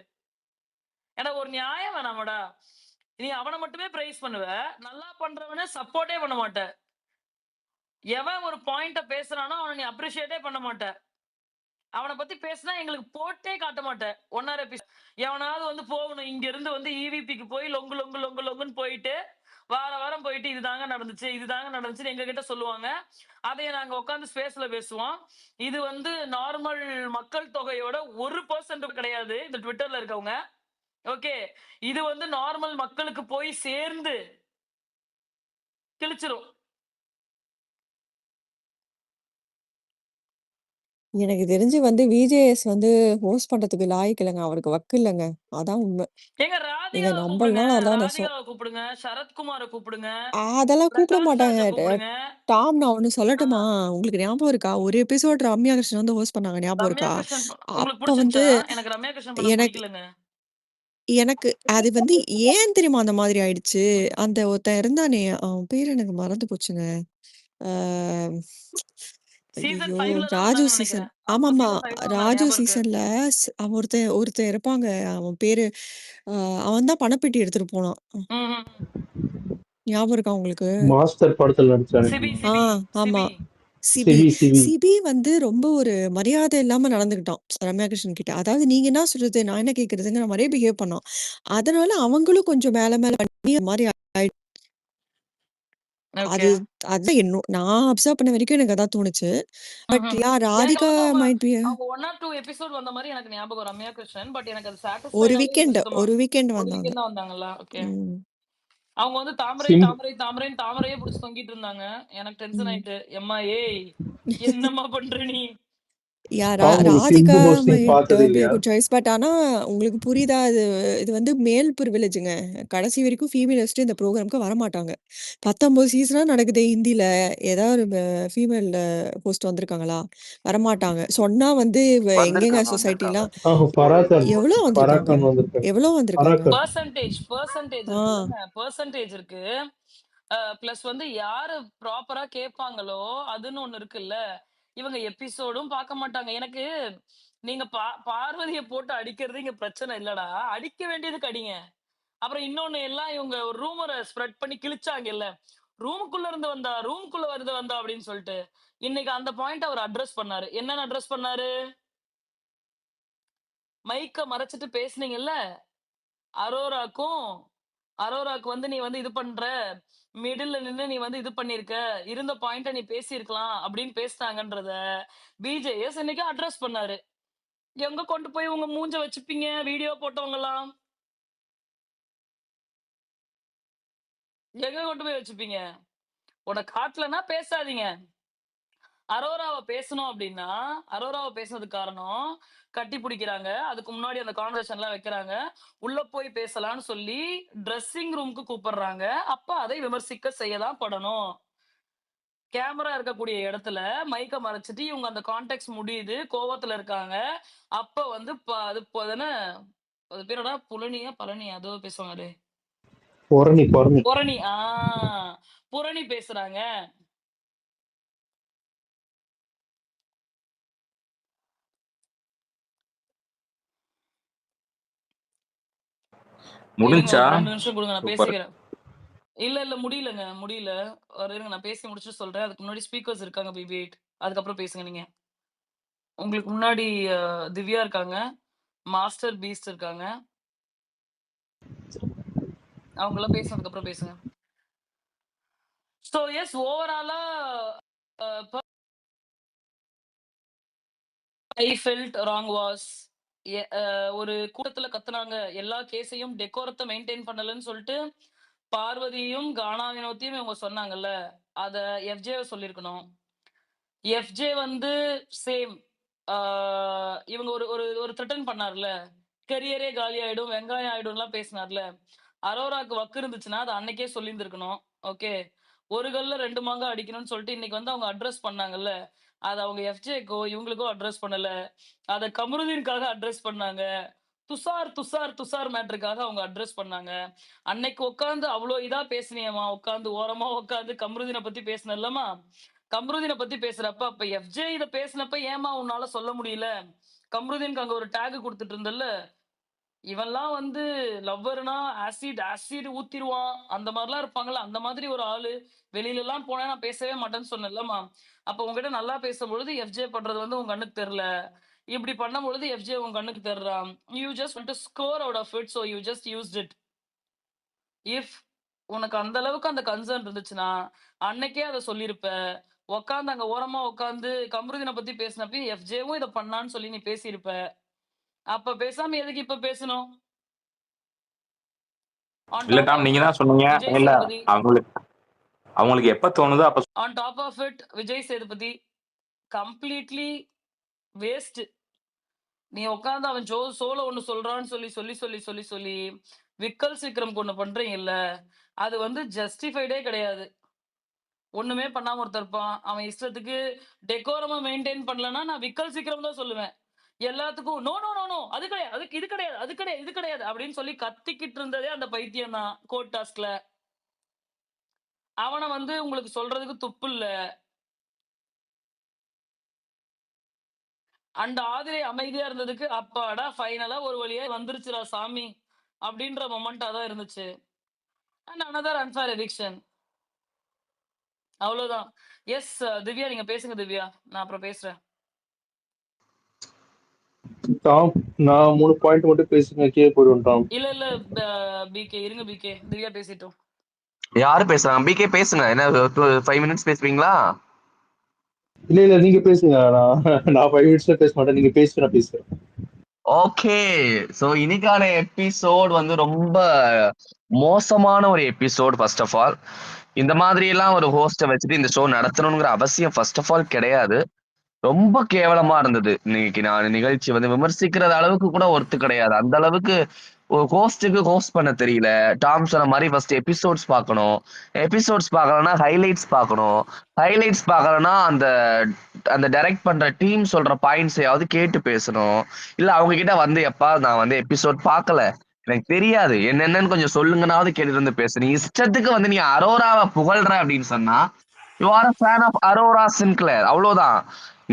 எனக்கு ஒரு நியாயம் வேணாமாடா? நீ அவனை மட்டுமே பிரைஸ் பண்ணுவ, நல்லா பண்றவன சப்போர்ட்டே பண்ண மாட்ட. எவன் ஒரு பாயிண்ட பேசுறானோ அவனை நீ அப்ரிஷியேட்டே பண்ண மாட்ட. அவனை பத்தி பேசினா எங்களுக்கு போட்டே காட்ட மாட்டேன். 1 hour எபிசோட் எவனாவது வந்து போகணும், இங்க இருந்து வந்து இவிபிக்கு போய் லொங்குன்னு போயிட்டு வாரம் போயிட்டு இதுதாங்க நடந்துச்சுன்னு எங்க கிட்ட சொல்லுவாங்க. அதைய நாங்க உட்காந்து ஸ்பேஸ்ல பேசுவோம். இது வந்து நார்மல் மக்கள் தொகையோட 1% கிடையாது இந்த ட்விட்டர்ல இருக்கவங்க. ஓகே, இது வந்து நார்மல் மக்களுக்கு போய் சேர்ந்து கிழிச்சிரும். எனக்கு தெரிஞ்சு வந்து விஜேஎஸ் வந்து ஹோஸ்ட் பண்றதுக்கு லாயக்கு இல்லைங்க. அவருக்கு வக்கு இல்லைங்க. அதான் உண்மை. எங்க நீங்க ராதிகாவை கூப்பிடுங்க, நம்பலனாலும் அதான் நெசம். ராதிகாவை கூப்பிடுங்க, சரத்குமாரை கூப்பிடுங்க, அதெல்லாம் கூப்பிட பிரகாஷ் மாட்டாங்க. ராஜை கூப்பிடுங்க. டாம் நான் ஒண்ணு சொல்லட்டுமா? உங்களுக்கு ஞாபகம் இருக்கா? ஒரு எபிசோட் ரம்யா கிருஷ்ணன் வந்து ஹோஸ்ட் பண்ணாங்க. ஞாபகம் ரம்யா இருக்கா? கிருஷ்ணன் உங்களுக்கு அப்ப வந்து பிடிச்சிருச்சா? எனக்கு ரம்யா கிருஷ்ணன் பண்ண எனக்கு பிடிக்கலங்க. எனக்கு அது வந்து ஏன் தெரியுமா அந்த மாதிரி ஆயிடுச்சு? அந்த ஒருத்தன் இருந்தானே, அவன் பேரு எனக்கு மறந்து போச்சுங்க. ஆ சீசன் ஐயய்யோ! 5ல தான் ராஜு வந்தாங்கன்னு சீசன். நினைக்கிறேன். அப்போ ஆமாமா. சீசன் 5ல வந்தாங்க, ராஜு ஞாபகம் இருக்கு. சீசன்ல அவன் ஒருத்தன் இருப்பாங்க. அவன் பேரு அவன் தான் பணப்பெட்டி எடுத்துட்டு போனான். ஞாபகம் இருக்கா உங்களுக்கு? மாஸ்டர் படத்துல நடிச்சானே. சிபி ஆ, சிபி ஆமா. சிபி சிபி. சிவி சிபி வந்து ரொம்ப ஒரு மரியாதை இல்லாம நடந்துக்கிட்டான். ரம்யா கிருஷ்ணன் கிட்ட. அதாவது நீங்க என்ன சொல்றது? நான் என்ன கேட்கிறதுங்கிற மாரியே பிஹேவ் பண்ணான். அதனால அவங்களும் கொஞ்சம் மேல பண்ணி அந்த மாரி ஓகே. அது அதான் நான் அப்சர்வ் பண்ண வரைக்கும் எனக்கு அதான் தோணுச்சு. பட் எனக்கு ராதிகா வந்து மைட் பி அவங்க 1 or 2 எபிசோட் வந்த மாதிரி எனக்கு ஞாபகம் ரம்யா கிருஷ்ணன். பட் எனக்கு அது ஒரு சாட்டிஸ்ஃபைடாவே இல்ல சுத்தமா. ஒரு வீக்கெண்ட் ஒரு வந்தாங்க. வீக்கெண்ட் தான் வந்தாங்களா? ஓகே. ம். அவங்க வந்து சிம் தாமரையே புடிச்சு தொங்கிட்டு இருந்தாங்க. எனக்கு டென்ஷன் ம். ஆயிட்டு. எம்மா ஏய் என்னம்மா பண்ற நீ? அவங்க ராதிகா சிம்பு ஹோஸ்டிங் மைட் பார்த்தது பி இல்லையா? Good choice. பட் ஆனா உங்களுக்கு புரியுதா? இது வந்து மேல் பிரிவிலேஜ்ங்க. கடைசி வரைக்கும் ஃபீமேல் ஹோஸ்ட் இந்த ப்ரோகிராம்க்கு வரமாட்டாங்க. 19 சீசனா நடக்குதே ஹிந்தில. ஏதாவது ஒரு ஃபீமேல் ஹோஸ்ட் வந்திருக்காங்களா? வரமாட்டாங்க. சொன்னா வந்து எங்கெங்க சொசைட்டிலாம் பராக்கன் எவ்வளோ வந்திருக்காங்க? பராக்கன் வந்திருக்காங்க. எவ்வளோ வந்திருக்காங்க? பராக்கன் பெர்சன்டேஜ் ஆ. இருக்குல்லங்க. பெர்சன்டேஜ் இருக்கு. பிளஸ் வந்து யாரு ப்ராப்பரா கேட்பாங்களோ அதுன்னு ஒண்ணு இருக்குல்ல. இவங்க எபிசோடும் பார்க்க மாட்டாங்க. எனக்கு நீங்க பார்வதிய போட்டு அடிக்கிறது இங்க பிரச்சனை இல்லடா. அடிக்க வேண்டியதுக்கு அடிங்க. அப்புறம் இன்னொன்னு எல்லாம் இவங்க ஒரு ரூமரை ஸ்ப்ரெட் பண்ணி கிழிச்சாங்கல்ல. ரூமுக்குள்ள வந்தா அப்படின்னு சொல்லிட்டு. இன்னைக்கு அந்த பாயிண்ட் அவர் அட்ரஸ் பண்ணாரு. என்னன்னு அட்ரஸ் பண்ணாரு? மைக்க மறைச்சிட்டு பேசுனீங்கல்ல. அரோராக்கு வந்து நீ வந்து இது பண்ற. மிடில்ல நின்னு நீ வந்து இது பண்ணிருக்க. இருந்த பாயிண்ட நீ பேசியிருக்கலாம் அப்படின்னு பேசினாங்கன்றத பிஜேஎஸ் இன்னைக்கு அட்ரஸ் பண்ணாரு. எங்க கொண்டு போய் உங்க மூஞ்ச வச்சுப்பீங்க வீடியோ போட்டவங்க எல்லாம்? எங்க கொண்டு போய் வச்சுப்பீங்க? உனக்கு காட்டலன்னா பேசாதீங்க. அரோராவை பேசுனதுக்கு காரணம் கட்டி பிடிக்கிறாங்க. அதுக்கு முன்னாடி அந்த கான்வர்சேஷன்லாம் வைக்கிறாங்க. உள்ள போய் பேசலாம்னு சொல்லி ட்ரெஸ்ஸிங் ரூமுக்கு கூப்பிடுறாங்க. அப்ப அதை விமர்சிக்க செய்யதான் படணும். கேமரா இருக்கக்கூடிய இடத்துல மைக்க மறைச்சிட்டு இவங்க அந்த கான்டெக்ட் முடியுது. கோவத்துல இருக்காங்க. அப்ப வந்து அது தானே அது பேர் என்ன? பழனியா அதோ பேசுவாங்களே. பொரணி புரணி பேசுறாங்க. இருங்க முடிஞ்சா ஒரு 2 நிமிஷம் கொடுங்க, நான் சூப்பர். பேசிக்கிறேன். இல்ல முடியல. இருங்க நான் பேசி முடிச்சுட்டு சொல்றேன். அதுக்கு முன்னாடி ஸ்பீக்கர்ஸ் இருக்காங்க பிபி 8. அதுக்கப்புறம் பேசுங்க நீங்க. உங்களுக்கு முன்னாடி திவ்யா இருக்காங்க. மாஸ்டர் பீஸ்ட் இருக்காங்க. அவங்க எல்லாம் பேசினதுக்கு அப்புறம் பேசுங்க. சோ எஸ் ஓவராலா ஐ ஃபெல்ட் ராங் வாஸ் ஒரு கூட்டத்துல கத்துனாங்க, எல்லா கேஸையும் டெக்கோரத்தை மெயின்டைன் பண்ணலன்னு சொல்லிட்டு பார்வதியும் கானா வினோத்தையும் இவங்க சொன்னாங்கல்ல, அத எஃப்ஜே சொல்லியிருக்கணும். எஃப்ஜே வந்து சேம் இவங்க ஒரு ஒரு ஒரு த்ரெட்டன் பண்ணார்ல, கெரியரே காலி ஆயிடும், வெங்காயம் ஆயிடும்லாம் பேசினார்ல, அரோராக்கு வக்கு இருந்துச்சுன்னா அது அன்னைக்கே சொல்லியிருந்திருக்கணும். ஓகே, ஒரு கல்ல ரெண்டு மாங்காய் அடிக்கணும்னு சொல்லிட்டு இன்னைக்கு வந்து அவங்க அட்ரஸ் பண்ணாங்கல்ல, அத அவங்க எஃப்ஜேக்கோ இவங்களுக்கோ அட்ரஸ் பண்ணல, அத கமருதீனுக்காக அட்ரஸ் பண்ணாங்க. துஷார் துஷார் துஷார் மேட்டருக்காக அவங்க அட்ரஸ் பண்ணாங்க. அன்னைக்கு உட்காந்து அவ்வளோ இதா பேசினியம்மா, உட்காந்து ஓரமா உட்காந்து கமருதீனை பத்தி பேசினல்லமா, கம்ருதீனை பத்தி பேசுறப்ப அப்ப எஃப்ஜே இத பேசினப்ப ஏமா உன்னால சொல்ல முடியல, கம்ருதீனுக்கு அங்க ஒரு டேக் கொடுத்துட்டு இருந்தல்ல, இவன்லாம் வந்து லவ்வர்னா ஆசிட் ஆசிட் ஊத்திருவான், அந்த மாதிரிலாம் இருப்பாங்கல்ல, அந்த மாதிரி ஒரு ஆளு வெளியில எல்லாம் போனா நான் பேசவே மாட்டேன்னு சொன்னேன்லமா, அப்ப உங்ககிட்ட நல்லா பேசும்பொழுது எஃப்ஜே பண்றது வந்து உங்க கண்ணுக்கு தெரியல, இப்படி பண்ணும் பொழுது எஃப்ஜே உங்க கண்ணுக்கு தெரியறான், you just want to score out of it, so you just used it. If உனக்கு அந்த அளவுக்கு அந்த கன்சர்ன் இருந்துச்சுன்னா அன்னைக்கே அதை சொல்லியிருப்ப. உட்காந்து அங்க ஓரமா உட்காந்து கமருதீனை பத்தி பேசினப்ப எஃப்ஜேவும் இதை பண்ணான்னு சொல்லி நீ பேசியிருப்ப. அப்ப பேசாம எதுக்கு இப்ப பேசணும்? ஆன் இல்ல டாப் டாம், ஆஃப் நீங்க இட் தான் சொன்னீங்க. விஜய் இல்ல, சேதுபதி, அவங்களுக்கு அவங்களுக்கு எப்ப தோணுதோ அப்ப on top of it Vijay Sethupathi completely waste. நீ உட்காந்து அவன் சோல ஒண்ணு சொல்றான்னு சொல்லி சொல்லி சொல்லி சொல்லி சொல்லி விக்கல் சீக்கிரம் ஒண்ணு பண்றீங்கல்ல, அது வந்து ஜஸ்டிஃபைடே கிடையாது. ஒண்ணுமே பண்ணாம ஒருத்தர் இருப்பான், அவன் இஷ்டத்துக்கு டெக்கோரமா மெயின்டைன் பண்ணலன்னா நான் விக்கல் சீக்கிரம் தான் சொல்லுவேன். எல்லாத்துக்கும் நோ நோ நோ நோ அது கிடையாது, அதுக்கு இது கிடையாது, அது கிடையாது, இது கிடையாது அப்படின்னு சொல்லி கத்திக்கிட்டு இருந்ததே அந்த பைத்தியம் தான் கோர்ட் டாஸ்க்ல. அவனை வந்து உங்களுக்கு சொல்றதுக்கு துப்பு இல்ல. அந்த ஆதிரை அமைதியா இருந்ததுக்கு அப்பாடா ஃபைனலா ஒரு வழியா வந்துருச்சுடா சாமி அப்படின்ற மொமெண்டா தான் இருந்துச்சு. And another unfair eviction. அவ்வளவுதான். எஸ் திவ்யா, நீங்க பேசுங்க திவ்யா, நான் அப்புறம் பேசுறேன். டாம், நான் 3 பாயிண்ட் மட்டும் பேசுங்க, கீழே போயிடுவோம் டாம். இல்ல இல்ல பிகே இருங்க, பிகே திவ்யா பேசிட்டோம். யாரு பேசுறாங்க? பிகே பேசுங்க. என்ன 5 மினிட்ஸ் பேசுவீங்களா? இல்ல நீங்க பேசுங்க. நான் 5 மினிட்ஸ்ல பேச மாட்டேன், நீங்க பேசுங்க, நான் பேசுறேன். ஓகே, சோ இன்னைக்கான எபிசோட் வந்து ரொம்ப மோசமான ஒரு எபிசோட். ஃபர்ஸ்ட் ஆஃப் ஆல், இந்த மாதிரி எல்லாம் ஒரு ஹோஸ்ட வச்சுட்டு இந்த ஷோ நடத்தணுங்கிற அவசியம் ஃபர்ஸ்ட் ஆஃப் ஆல் கிடையாது. ரொம்ப கேவலமா இருந்தது. இன்னைக்கு நான் நிகழ்ச்சி வந்து விமர்சிக்கிறது அளவுக்கு கூட ஒர்த்து கிடையாது. அந்த அளவுக்கு ஒரு ஹோஸ்டுக்கு ஹோஸ்ட் பண்ண தெரியல. டாம் சொன்ன மாதிரி ஃபர்ஸ்ட் எபிசோட்ஸ் பார்க்கணும். எபிசோட்ஸ் பார்க்கலன்னா ஹைலைட்ஸ் பார்க்கணும். ஹைலைட்ஸ் பார்க்கலன்னா அந்த அந்த டைரக்ட் பண்ற டீம் சொல்ற பாயிண்ட்ஸையாவது கேட்டு பேசணும். இல்ல அவங்க கிட்ட வந்து, எப்பா நான் வந்து எபிசோட் பார்க்கல, எனக்கு தெரியாது, என்னென்னு கொஞ்சம் சொல்லுங்கனாவது கேட்டுட்டு வந்து பேசு. நீ இஷ்டத்துக்கு வந்து நீ அரோராவை புகழ்ற அப்படின்னு சொன்னா you are a fan of Arora Sinclair, அவ்வளவுதான்.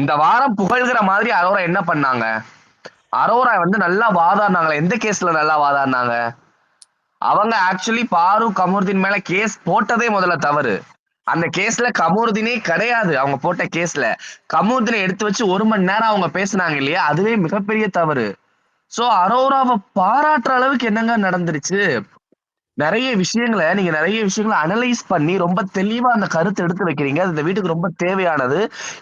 இந்த வாரம் புகழ்கிற மாதிரி அரோரா என்ன பண்ணாங்க? அரோரா வந்து நல்லா வாதாடினாங்களே. எந்த கேஸ்ல நல்லா வாதாடினாங்க? அவங்க ஆக்சுவலி பாரு கமருதீன் மேல கேஸ் போட்டதே முதல்ல தவறு. அந்த கேஸ்ல கமருதீனே கிடையாது. அவங்க போட்ட கேஸ்ல கமருதீனை எடுத்து வச்சு 1 மணி நேரம் அவங்க பேசினாங்க இல்லையா, அதுவே மிகப்பெரிய தவறு. சோ அரோராவை பாராட்டுற அளவுக்கு என்னங்க நடந்துருச்சு? நிறைய விஷயங்களை அனலைஸ் பண்ணி ரொம்ப தெளிவா அந்த கருத்தை எடுத்து வைக்கிறீங்க. அது இந்த வீட்டுக்கு ரொம்ப தேவையானது.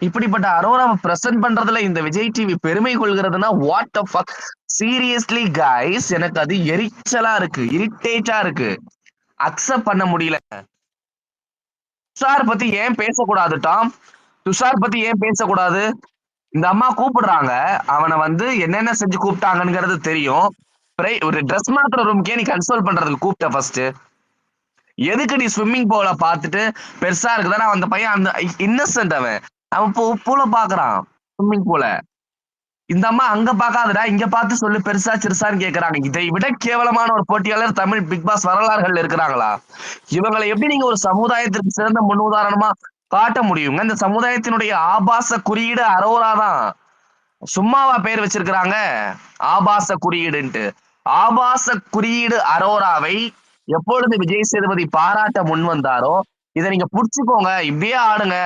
இப்படிப்பட்ட அரோராவை பிரசன்ட் பண்றதுல இந்த விஜய் டிவி பெருமை கொள்கிறதுனா what the fuck. Seriously guys, எனக்கு அது எரிச்சலா இருக்கு, இரிட்டேட்டா இருக்கு, அக்செப்ட் பண்ண முடியல. துஷார் பத்தி ஏன் பேசக்கூடாது டாம்? துஷார் பத்தி ஏன் பேசக்கூடாது? இந்த அம்மா கூப்பிடுறாங்க, அவனை வந்து என்னென்ன செஞ்சு கூப்பிட்டாங்கிறது தெரியும். ஒரு ட்ரெஸ் மாத்திர ரூம்க்கே நீ கன்சோல் பண்றதுக்கு கூப்பிட்ட ஃபர்ஸ்ட். எதுக்கு நீ ஸ்விம்மிங் பூல பார்த்துட்டு பெருசா இருக்குதானே அந்த பையன், அந்த இன்னசென்ட் அவன் அவன் பூல பாக்குறான் ஸ்விம்மிங் பூல. இந்த அம்மா அங்க பாக்காதடா, இங்க பார்த்து சொல்லு பெருசா சிறுசான்னு கேக்குறாங்க. இதை விட கேவலமான ஒரு போட்டியாளர் தமிழ் பிக் பாஸ் வரலாறுகள் இருக்கிறாங்களா? இவங்களை எப்படி நீங்க ஒரு சமுதாயத்திற்கு சிறந்த முன்னுதாரணமா காட்ட முடியுங்க? இந்த சமுதாயத்தினுடைய ஆபாச குறியீடு அரோரா தான். சும்மாவா பேர் வச்சிருக்கிறாங்க ஆபாச குறியீடுன்ட்டு? ஆபாச குறியீடு அரோராவை எப்பொழுது விஜய் சேதுபதி பாராட்ட முன் வந்தாரோ, இதை நீங்க புடிச்சுக்கோங்க, இப்படியே ஆடுங்க,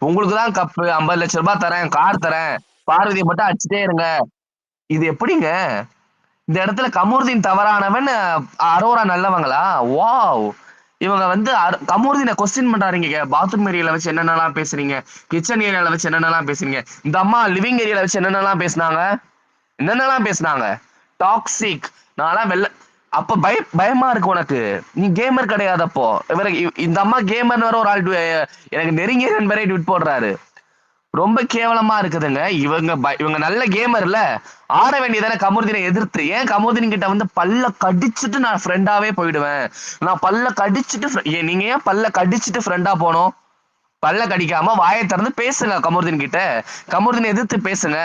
உங்களுக்கு தான் கப்பு, 50 லட்சம் ரூபாய் தரேன், கார் தரேன், பார்வதியை மட்டும் அடிச்சுட்டே இருங்க. இது எப்படிங்க? இந்த இடத்துல கமருதீன் தவறானவன், அரோரா நல்லவங்களா? வாவ், இவங்க வந்து கமருதீனை கொஸ்டின் பண்றாங்க. பாத்ரூம் ஏரியால வச்சு என்னென்னலாம் பேசுறீங்க, கிச்சன் ஏரியால வச்சு என்னென்னலாம் பேசுறீங்க, இந்த அம்மா லிவிங் ஏரியால வச்சு என்னென்னலாம் பேசினாங்க. டாக்ஸிக். நான்லாம் அப்ப பயமா இருக்கு உனக்கு. நீ கேமர் கிடையாது. அப்போ இந்த அம்மா கேமர் வேற ஒரு ஆள் எனக்கு நெருங்கிய நண்பரே ட்வீட் போடுறாரு. ரொம்ப கேவலமா இருக்குதுங்க. இவங்க நல்ல கேமர் இல்ல, ஆட வேண்டியதானே கமருதீனை எதிர்த்து. ஏன் கமருதீன் கிட்ட வந்து பல்ல கடிச்சிட்டு நான் ஃப்ரெண்டாவே போயிடுவேன். நான் பல்ல கடிச்சிட்டு நீங்க ஏன் பல்ல கடிச்சிட்டு ஃப்ரெண்டா போனோம்? பல்ல கடிக்காம வாயை திறந்து பேசுங்க கமருதீன் கிட்ட. கமருதீனை எதிர்த்து பேசுங்க.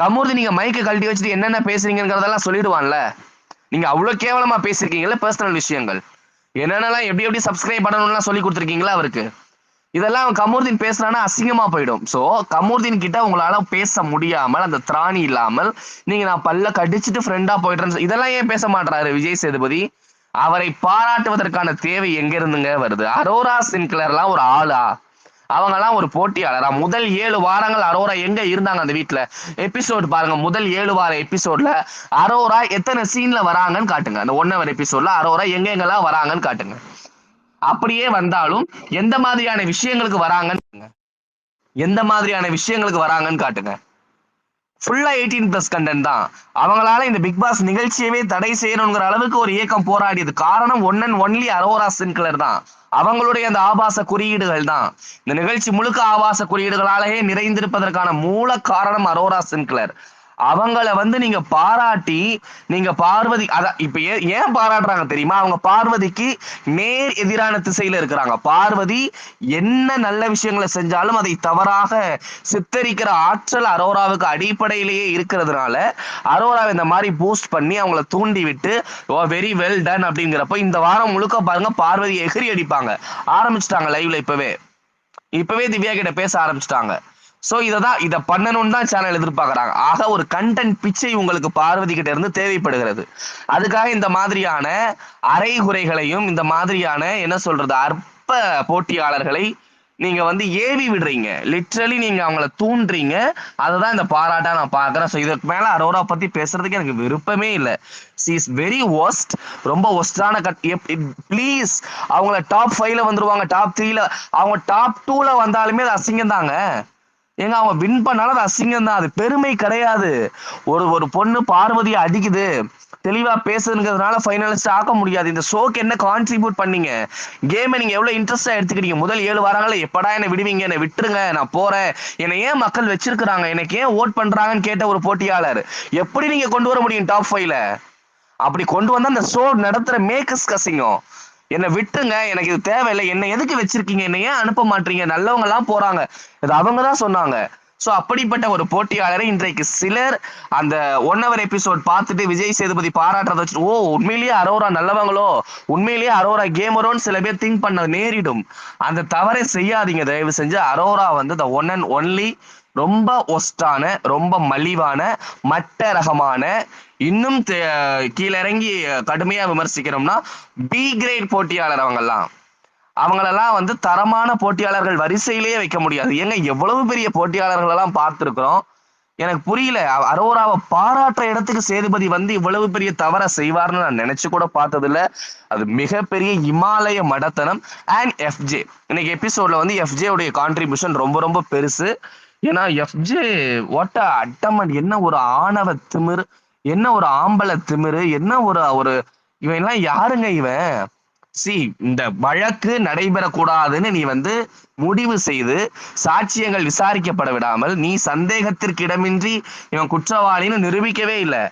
கமருதீன் நீங்க மைக்கை கழட்டி வச்சுட்டு என்னென்ன பேசுறீங்கிறதெல்லாம் சொல்லிடுவான்ல. நீங்க அவ்வளவு கேவலமா பேசிருக்கீங்கல்ல, பர்சனல் விஷயங்கள் என்னென்னலாம் எப்படி எப்படி சப்ஸ்கிரைப் பண்ணணும்லாம் சொல்லி கொடுத்துருக்கீங்களா அவருக்கு. இதெல்லாம் கமருதீன் பேசுறானா அசிங்கமா போயிடும். சோ கமருதீன் கிட்ட உங்களால பேச முடியாமல், அந்த திராணி இல்லாமல் நீங்க நான் பல்ல கடிச்சிட்டு ஃப்ரெண்டா போயிடுறேன், இதெல்லாம் ஏன் பேச மாட்டாரு விஜய் சேதுபதி? அவரை பாராட்டுவதற்கான தேவை எங்க இருந்துங்க வருது? அரோரா சின்கிளர்லாம் ஒரு ஆளா? அவங்க எல்லாம் ஒரு போட்டியாளரா? முதல் 7 வாரங்கள் அரோரா எங்க இருந்தாங்க அந்த வீட்டுல? எபிசோட் பாருங்க. முதல் 7 வார எபிசோட்ல அரோரா எத்தனை சீன்ல வராங்கன்னு காட்டுங்க. அந்த 1 hour எபிசோட்ல அரோரா எங்கெங்கெல்லாம் வராங்கன்னு காட்டுங்க. அப்படியே வந்தாலும் எந்த மாதிரியான விஷயங்களுக்கு வராங்கன்னு காட்டுங்க. ஃபுல்லா 18+ கண்டென்ட் தான். அவங்களால இந்த பிக் பாஸ் நிகழ்ச்சியவே தடை செய்யணுங்கிற அளவுக்கு ஒரு இயக்கம் போராடியது காரணம் ஒன் அண்ட் ஒன்லி அரோரா சின்கிளர் தான். அவங்களுடைய அந்த ஆபாச குறியீடுகள் தான். இந்த நிகழ்ச்சி முழுக்க ஆபாச குறியீடுகளாலேயே நிறைந்திருப்பதற்கான மூல காரணம் அரோரா சின்கிளர். அவங்கள வந்து நீங்க பாராட்டி, நீங்க பார்வதி இப்ப ஏன் பாராட்டுறாங்க தெரியுமா? அவங்க பார்வதிக்கு நேர் எதிரான திசையில இருக்கிறாங்க. பார்வதி என்ன நல்ல விஷயங்களை செஞ்சாலும் அதை தவறாக சித்தரிக்கிற ஆற்றல் அரோராவுக்கு அடிப்படையிலேயே இருக்கிறதுனால அரோராவை இந்த மாதிரி பூஸ்ட் பண்ணி அவங்கள தூண்டி விட்டு வெரி வெல் டன் அப்படிங்கிறப்ப இந்த வாரம் முழுக்க பாருங்க பார்வதி எகிரி அடிப்பாங்க ஆரம்பிச்சுட்டாங்க லைவ்ல. இப்பவே திவ்யா கிட்ட பேச ஆரம்பிச்சுட்டாங்க. சோ இதை பண்ணணும்னு தான் சேனல் எதிர்பார்க்கறாங்க. ஆக ஒரு கண்டென்ட் பிச்சை உங்களுக்கு பார்வதி கிட்ட இருந்து தேவைப்படுகிறது. அதுக்காக இந்த மாதிரியான அரைகுறைகளையும் இந்த மாதிரியான என்ன சொல்றது அற்ப போட்டியாளர்களை நீங்க வந்து ஏவி விடுறீங்க. லிட்ரலி நீங்க அவங்கள தூண்டுறீங்க. அதுதான் இந்த பாராட்டா நான் பாக்குறேன். ஸோ இதுக்கு மேல அரோரா பத்தி பேசுறதுக்கு எனக்கு விருப்பமே இல்லை. C is very worst. ரொம்ப ஒஸ்டான ப்ளீஸ் அவங்கள டாப் 5ல வந்துருவாங்க, டாப் 3ல. அவங்க டாப் 2ல வந்தாலுமே அது அசிங்கம் தாங்க. ஏங்க அவங்க வின் பண்ணாலும் அது அசிங்கம் தான், அது பெருமை கிடையாது. ஒரு பொண்ணு பார்வதியை அடிக்குது, தெளிவா பேசுறதுங்கிறதுனால ஃபைனலிஸ்ட் ஆக்க முடியாது. இந்த ஷோக்கு என்ன கான்ட்ரிபியூட் பண்ணீங்க? கேமை நீங்க எவ்வளவு இன்ட்ரெஸ்டா எடுத்துக்கிறீங்க? முதல் 7 வாரங்கள்ல எப்படா என்ன விடுவீங்க, என்னை விட்டுருங்க, நான் போறேன், என்னை ஏன் மக்கள் வச்சிருக்கிறாங்க, எனக்கு ஏன் ஓட் பண்றாங்கன்னு கேட்ட ஒரு போட்டியாளர் எப்படி நீங்க கொண்டு வர முடியும் டாப் 5ல? அப்படி கொண்டு வந்தா அந்த ஷோ நடத்துற மேக்கர்ஸ் கசிங்கம். என்னை விட்டுங்க, எனக்கு இது தேவையில்லை, என்னை எதுக்கு வச்சிருக்கீங்க, என்னை ஏன் அனுப்ப மாட்டீங்க, நல்லவங்க எல்லாம் போறாங்க, இது அவங்க தான் சொன்னாங்க. சோ அப்படிப்பட்ட ஒரு போட்டியாளரை இன்றைக்கு சிலர் அந்த 1 hour எபிசோட் பார்த்துட்டு விஜய் சேதுபதி பாராட்டுறத வச்சு உண்மையிலேயே அரோரா நல்லவங்களோ, உண்மையிலேயே அரோரா கேமரோன்னு சில பேர் திங்க் பண்ண நேரிடும். அந்த தவறை செய்யாதீங்க தயவு செஞ்சு. அரோரா வந்து த ஒன் அண்ட் ஒன்லி ரொம்ப ஒஸ்டான, ரொம்ப மலிவான, மட்ட ரகமான, இன்னும் கீழிறங்கி கடுமையா விமர்சிக்கிறோம்னா பி கிரேட் போட்டியாளர். அவங்களெல்லாம் வந்து தரமான போட்டியாளர்கள் வரிசையிலேயே வைக்க முடியாது. ஏங்க எவ்வளவு பெரிய போட்டியாளர்கள் எல்லாம் பார்த்திருக்கிறோம். எனக்கு புரியல. அரோராவை பாராட்டுற இடத்துக்கு சேதுபதி வந்து இவ்வளவு பெரிய தவறை செய்வார்னு நான் நினைச்சு கூட பார்த்ததில்ல. அது மிகப்பெரிய இமாலய மடத்தனம். அண்ட் எஃப்ஜே இன்னைக்கு எபிசோட்ல வந்து எஃப்ஜே உடைய கான்ட்ரிபியூஷன் ரொம்ப ரொம்ப பெருசு. ஏன்னா எஃப்ஜே வாட் அட்டமன், என்ன ஒரு ஆணவ திமிரு, என்ன ஒரு ஆம்பளை திமிரு, என்ன ஒரு இவன் எல்லாம் யாருங்க இவன்? இந்த வழக்கு நடைபெறக்கூடாதுன்னு நீ வந்து முடிவு செய்து சாட்சியங்கள் விசாரிக்கப்பட விடாமல் நீ சந்தேகத்திற்கு இடமின்றி இவன் குற்றவாளின்னு நிரூபிக்கவே இல்லை.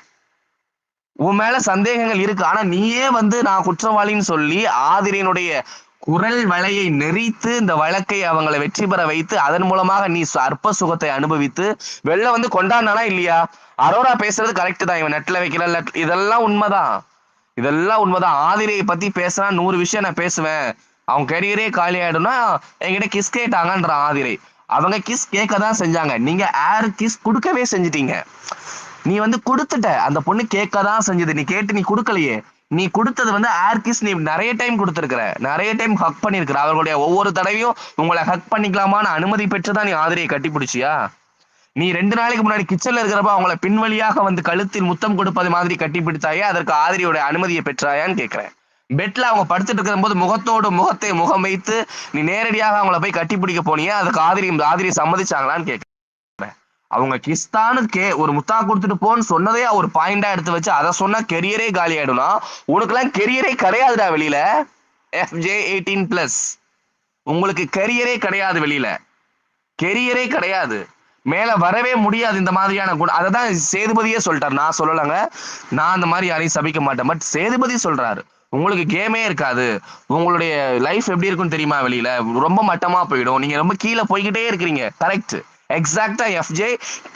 உன் மேல சந்தேகங்கள் இருக்கு, ஆனா நீயே வந்து நான் குற்றவாளின்னு சொல்லி ஆதிரியனுடைய குரல் வலையை நெறித்து இந்த வழக்கை அவங்களை வெற்றி பெற வைத்து அதன் மூலமாக நீ அற்ப சுகத்தை அனுபவித்து வெளில வந்து கொண்டாடினா இல்லையா? அரோரா பேசுறது கரெக்ட் தான், இவன் நெட்ல வைக்கிற இதெல்லாம் உண்மைதான். ஆதிரையை பத்தி பேசினா 100 விஷயம் நான் பேசுவேன், அவங்க கரியரே காலி ஆயிடும்னா என்கிட்ட கிஸ் கேட்டாங்கன்ற ஆதிரை. அவங்க கிஸ் கேட்க தான் செஞ்சாங்க, நீங்க ஏர் கிஸ் கொடுக்கவே செஞ்சிட்டீங்க. நீ வந்து கொடுத்துட்ட, அந்த பொண்ணு கேட்க தான் செஞ்சது, நீ கேட்டு நீ கொடுக்கலையே. நீ கொடுத்தது வந்து ஏர் கிஸ் நீ நிறைய டைம் கொடுத்துருக்கிற, நிறைய டைம் ஹக் பண்ணிருக்கிற. அவர்களுடைய ஒவ்வொரு தடவையும் உங்களை ஹக் பண்ணிக்கலாமான்னு அனுமதி பெற்றுதான் நீ ஆதிரையை கட்டி பிடிச்சியா? நீ 2 நாளைக்கு முன்னாடி கிச்சன்ல இருக்கிறப்ப அவங்களை பின்வழியாக வந்து கழுத்தில் முத்தம் கொடுப்பது மாதிரி கட்டி பிடித்தாயே, அதற்கு ஆதிரியோட அனுமதியை பெற்றாயான்னு கேட்கிறேன். பெட்ல அவங்க படுத்துட்டு இருக்கும்போது முகத்தோடு முகம் வைத்து நீ நேரடியாக அவங்கள போய் கட்டி பிடிக்க போனீங்க, அதுக்கு ஆதிரி சம்மதிச்சாங்களான்னு கேட்க. அவங்க கிஸ்தானு ஒரு முத்தா கொடுத்துட்டு போன்னு சொன்னதே ஒரு பாயிண்டா எடுத்து வச்சு அதை சொன்னா கெரியரே காலி ஆயிடும்னா, உனக்குலாம் கெரியரே கிடையாதுடா வெளியில. FJ 18+, உங்களுக்கு கெரியரே கிடையாது வெளியில, கெரியரே கிடையாது, மேல வரவே முடியாது இந்த மாதிரியான குணம். அததான் சேதுபதியே சொல்லிட்டாரு, நான் சொல்லலைங்க, நான் அந்த மாதிரி யாரையும் சபிக்க மாட்டேன், பட் சேதுபதி சொல்றாரு உங்களுக்கு கேமே இருக்காது, உங்களுடைய லைஃப் எப்படி இருக்குன்னு தெரியுமா, வெளியில ரொம்ப மட்டமா போயிடும், நீங்க ரொம்ப கீழே போய்கிட்டே இருக்கிறீங்க. கரெக்ட், எக்ஸாக்டா FJ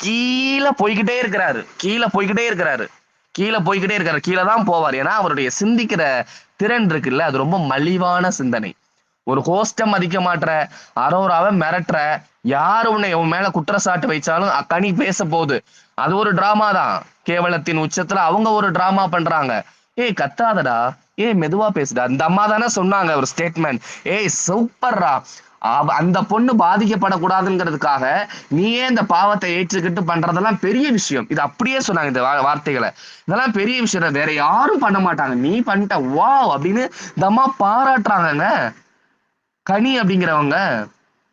கீழே போய்கிட்டே இருக்கிறாரு, கீழே தான் போவார். ஏன்னா அவருடைய சிந்திக்கிற திறன் இருக்குல்ல, அது ரொம்ப மலிவான சிந்தனை. ஒரு ஹோஸ்ட மதிக்க மாட்ற, அரோராவை மிரட்டுற, யாரு உன்னை உன் மேல குற்றச்சாட்டு வைச்சாலும் கனி பேச போகுது, அது ஒரு டிராமா தான். கேவலத்தின் உச்சத்துல அவங்க ஒரு டிராமா பண்றாங்க. ஏய் கத்தாதடா, ஏய் மெதுவா பேசுடா, அந்த அம்மா தானே சொன்னாங்க ஒரு ஸ்டேட்மெண்ட், ஏய் சூப்பர்ரா, அந்த பொண்ணு பாதிக்கப்படக்கூடாதுங்கிறதுக்காக நீயே இந்த பாவத்தை ஏற்றுக்கிட்டு பண்றதெல்லாம் பெரிய விஷயம். இது அப்படியே சொன்னாங்க இந்த வார்த்தைகளை, இதெல்லாம் பெரிய விஷயம், வேற யாரும் பண்ண மாட்டாங்க, நீ பண்ணிட்ட வா அப்படின்னு இந்த அம்மா பாராட்டுறாங்கங்க. கனி அப்படிங்கிறவங்க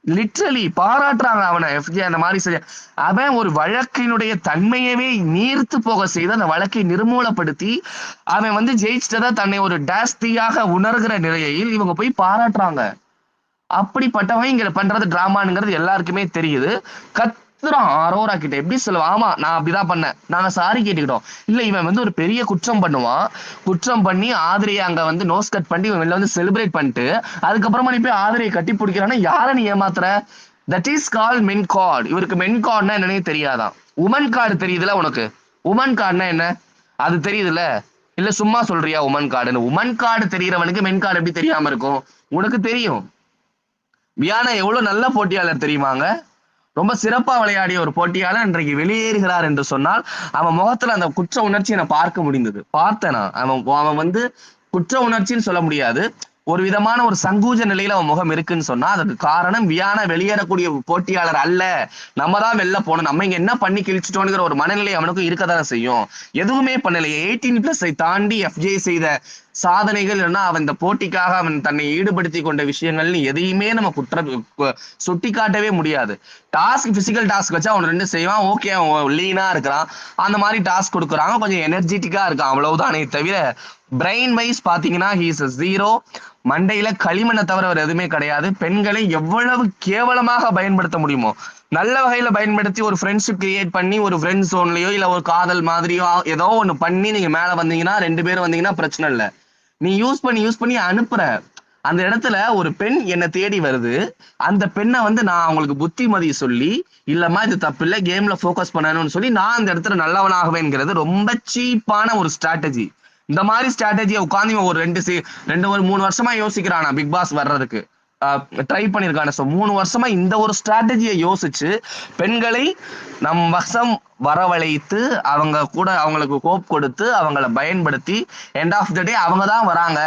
லிட்ரலி பாராட்டுறாங்க அவனை. FJ அந்த மாதிரி செய்ய, அவன் ஒரு வழக்கினுடைய தன்மையவே நீர்த்து போக செய்து அந்த வழக்கை நிர்மூலப்படுத்தி அவன் ஜெயிச்சிட்டதா தன்னை ஒரு டாஸ்தியாக உணர்கிற நிலையில் இவங்க போய் பாராட்டுறாங்க. அப்படிப்பட்டவன் இங்க பண்றது டிராமாங்கிறது எல்லாருக்குமே தெரியுது. கத்துறான் அரோரா கிட்ட, எப்படி சொல்லுவான், ஆமா நான் அப்படிதான் பண்ணேன், நாங்க சாரி கேட்டுக்கிட்டோம். இல்ல இவன் ஒரு பெரிய குற்றம் பண்ணுவான், குற்றம் பண்ணி ஆதிரியை அங்க நோஸ் கட் பண்ணி இவன் வெளில செலிப்ரேட் பண்ணிட்டு அதுக்கப்புறமா நீ போய் ஆதிரியை கட்டி பிடிக்கிறான்னா யாரை நீ ஏமாத்துற? That is call men card. இவருக்கு மென் கார்டுனா என்னன்னே தெரியாதான். உமன் கார்டு தெரியுதுல உனக்கு, உமன் கார்டுனா என்ன அது தெரியுதுல, இல்ல சும்மா சொல்றியா உமன் கார்டுன்னு? உமன் கார்டு தெரியறவனுக்கு மென் கார்டு எப்படி தெரியாம இருக்கும்? உனக்கு தெரியும். வியானா எவ்வளவு நல்ல போட்டியாளர் தெரியுமாங்க, ரொம்ப சிறப்பா விளையாடிய ஒரு போட்டியாளர் இன்றைக்கு வெளியேறுகிறார் என்று சொன்னால் அவன் முகத்துல அந்த குற்ற உணர்ச்சியை நான் பார்க்க முடிந்தது. பார்த்தேனா அவன் குற்ற உணர்ச்சின்னு சொல்ல முடியாது, ஒரு விதமான ஒரு சங்கூஜ நிலையில அவன் முகம் இருக்குன்னு சொன்னா அதுக்கு காரணம் வியானா வெளியேறக்கூடிய போட்டியாளர் அல்ல, நம்ம தான் வெளில போனோம், நம்ம இங்க என்ன பண்ணி கிழிச்சிட்டோங்கிற ஒரு மனநிலை அவனுக்கும் இருக்கதான் செய்யும். எதுவுமே பண்ணலையே, 18+ தாண்டி FJ செய்த சாதனைகள் இல்லைன்னா அவன் இந்த போட்டிக்காக அவன் தன்னை ஈடுபடுத்தி கொண்ட விஷயங்கள்னு எதையுமே நம்ம சுட்டி காட்டவே முடியாது. டாஸ்க் பிசிக்கல் டாஸ்க் வச்சா அவன் 2 செய்வான், ஓகே அவன் லீனா இருக்கிறான், அந்த மாதிரி டாஸ்க் கொடுக்குறாங்க, கொஞ்சம் எனர்ஜெட்டிக்கா இருக்கான், அவ்வளவுதானே தவிர பிரெயின் வைஸ் பாத்தீங்கன்னா ஹீஸ் 0. மண்டையில களிமண்ணை தவிர அவர் எதுவுமே கிடையாது. பெண்களை எவ்வளவு கேவலமாக பயன்படுத்த முடியுமோ நல்ல வகையில பயன்படுத்தி ஒரு ஃப்ரெண்ட்ஷிப் கிரியேட் பண்ணி ஒரு ஃப்ரெண்ட் ஜோன்லயோ இல்ல ஒரு காதல் மாதிரியோ ஏதோ ஒண்ணு பண்ணி நீங்க மேல வந்தீங்கன்னா 2 பேரும் வந்தீங்கன்னா பிரச்சனை இல்லை. நீ யூஸ் பண்ணி அனுப்புற அந்த இடத்துல ஒரு பெண் என்னை தேடி வருது, அந்த பெண்ணை நான் அவங்களுக்கு புத்திமதி சொல்லி இல்லம்மா இது தப்பு இல்லை கேம்ல போக்கஸ் பண்ணணும்னு சொல்லி நான் அந்த இடத்துல நல்லவனாகவேங்கிறது ரொம்ப சீப்பான ஒரு ஸ்ட்ராட்டஜி. இந்த மாதிரி ஸ்ட்ராட்டஜியை உட்காந்து ஒரு 3 வருஷமா யோசிக்கிறானா பிக் பாஸ் வர்றதுக்கு ட்ரை பண்ணிருக்கான. 3 வருஷமா இந்த ஒரு ஸ்ட்ராட்டஜியை யோசிச்சு பெண்களை நம் வசம் வரவழைத்து அவங்க கூட அவங்களுக்கு கோப் கொடுத்து அவங்கள பயன்படுத்தி எண்ட் ஆஃப் த டே அவங்க தான் வராங்க,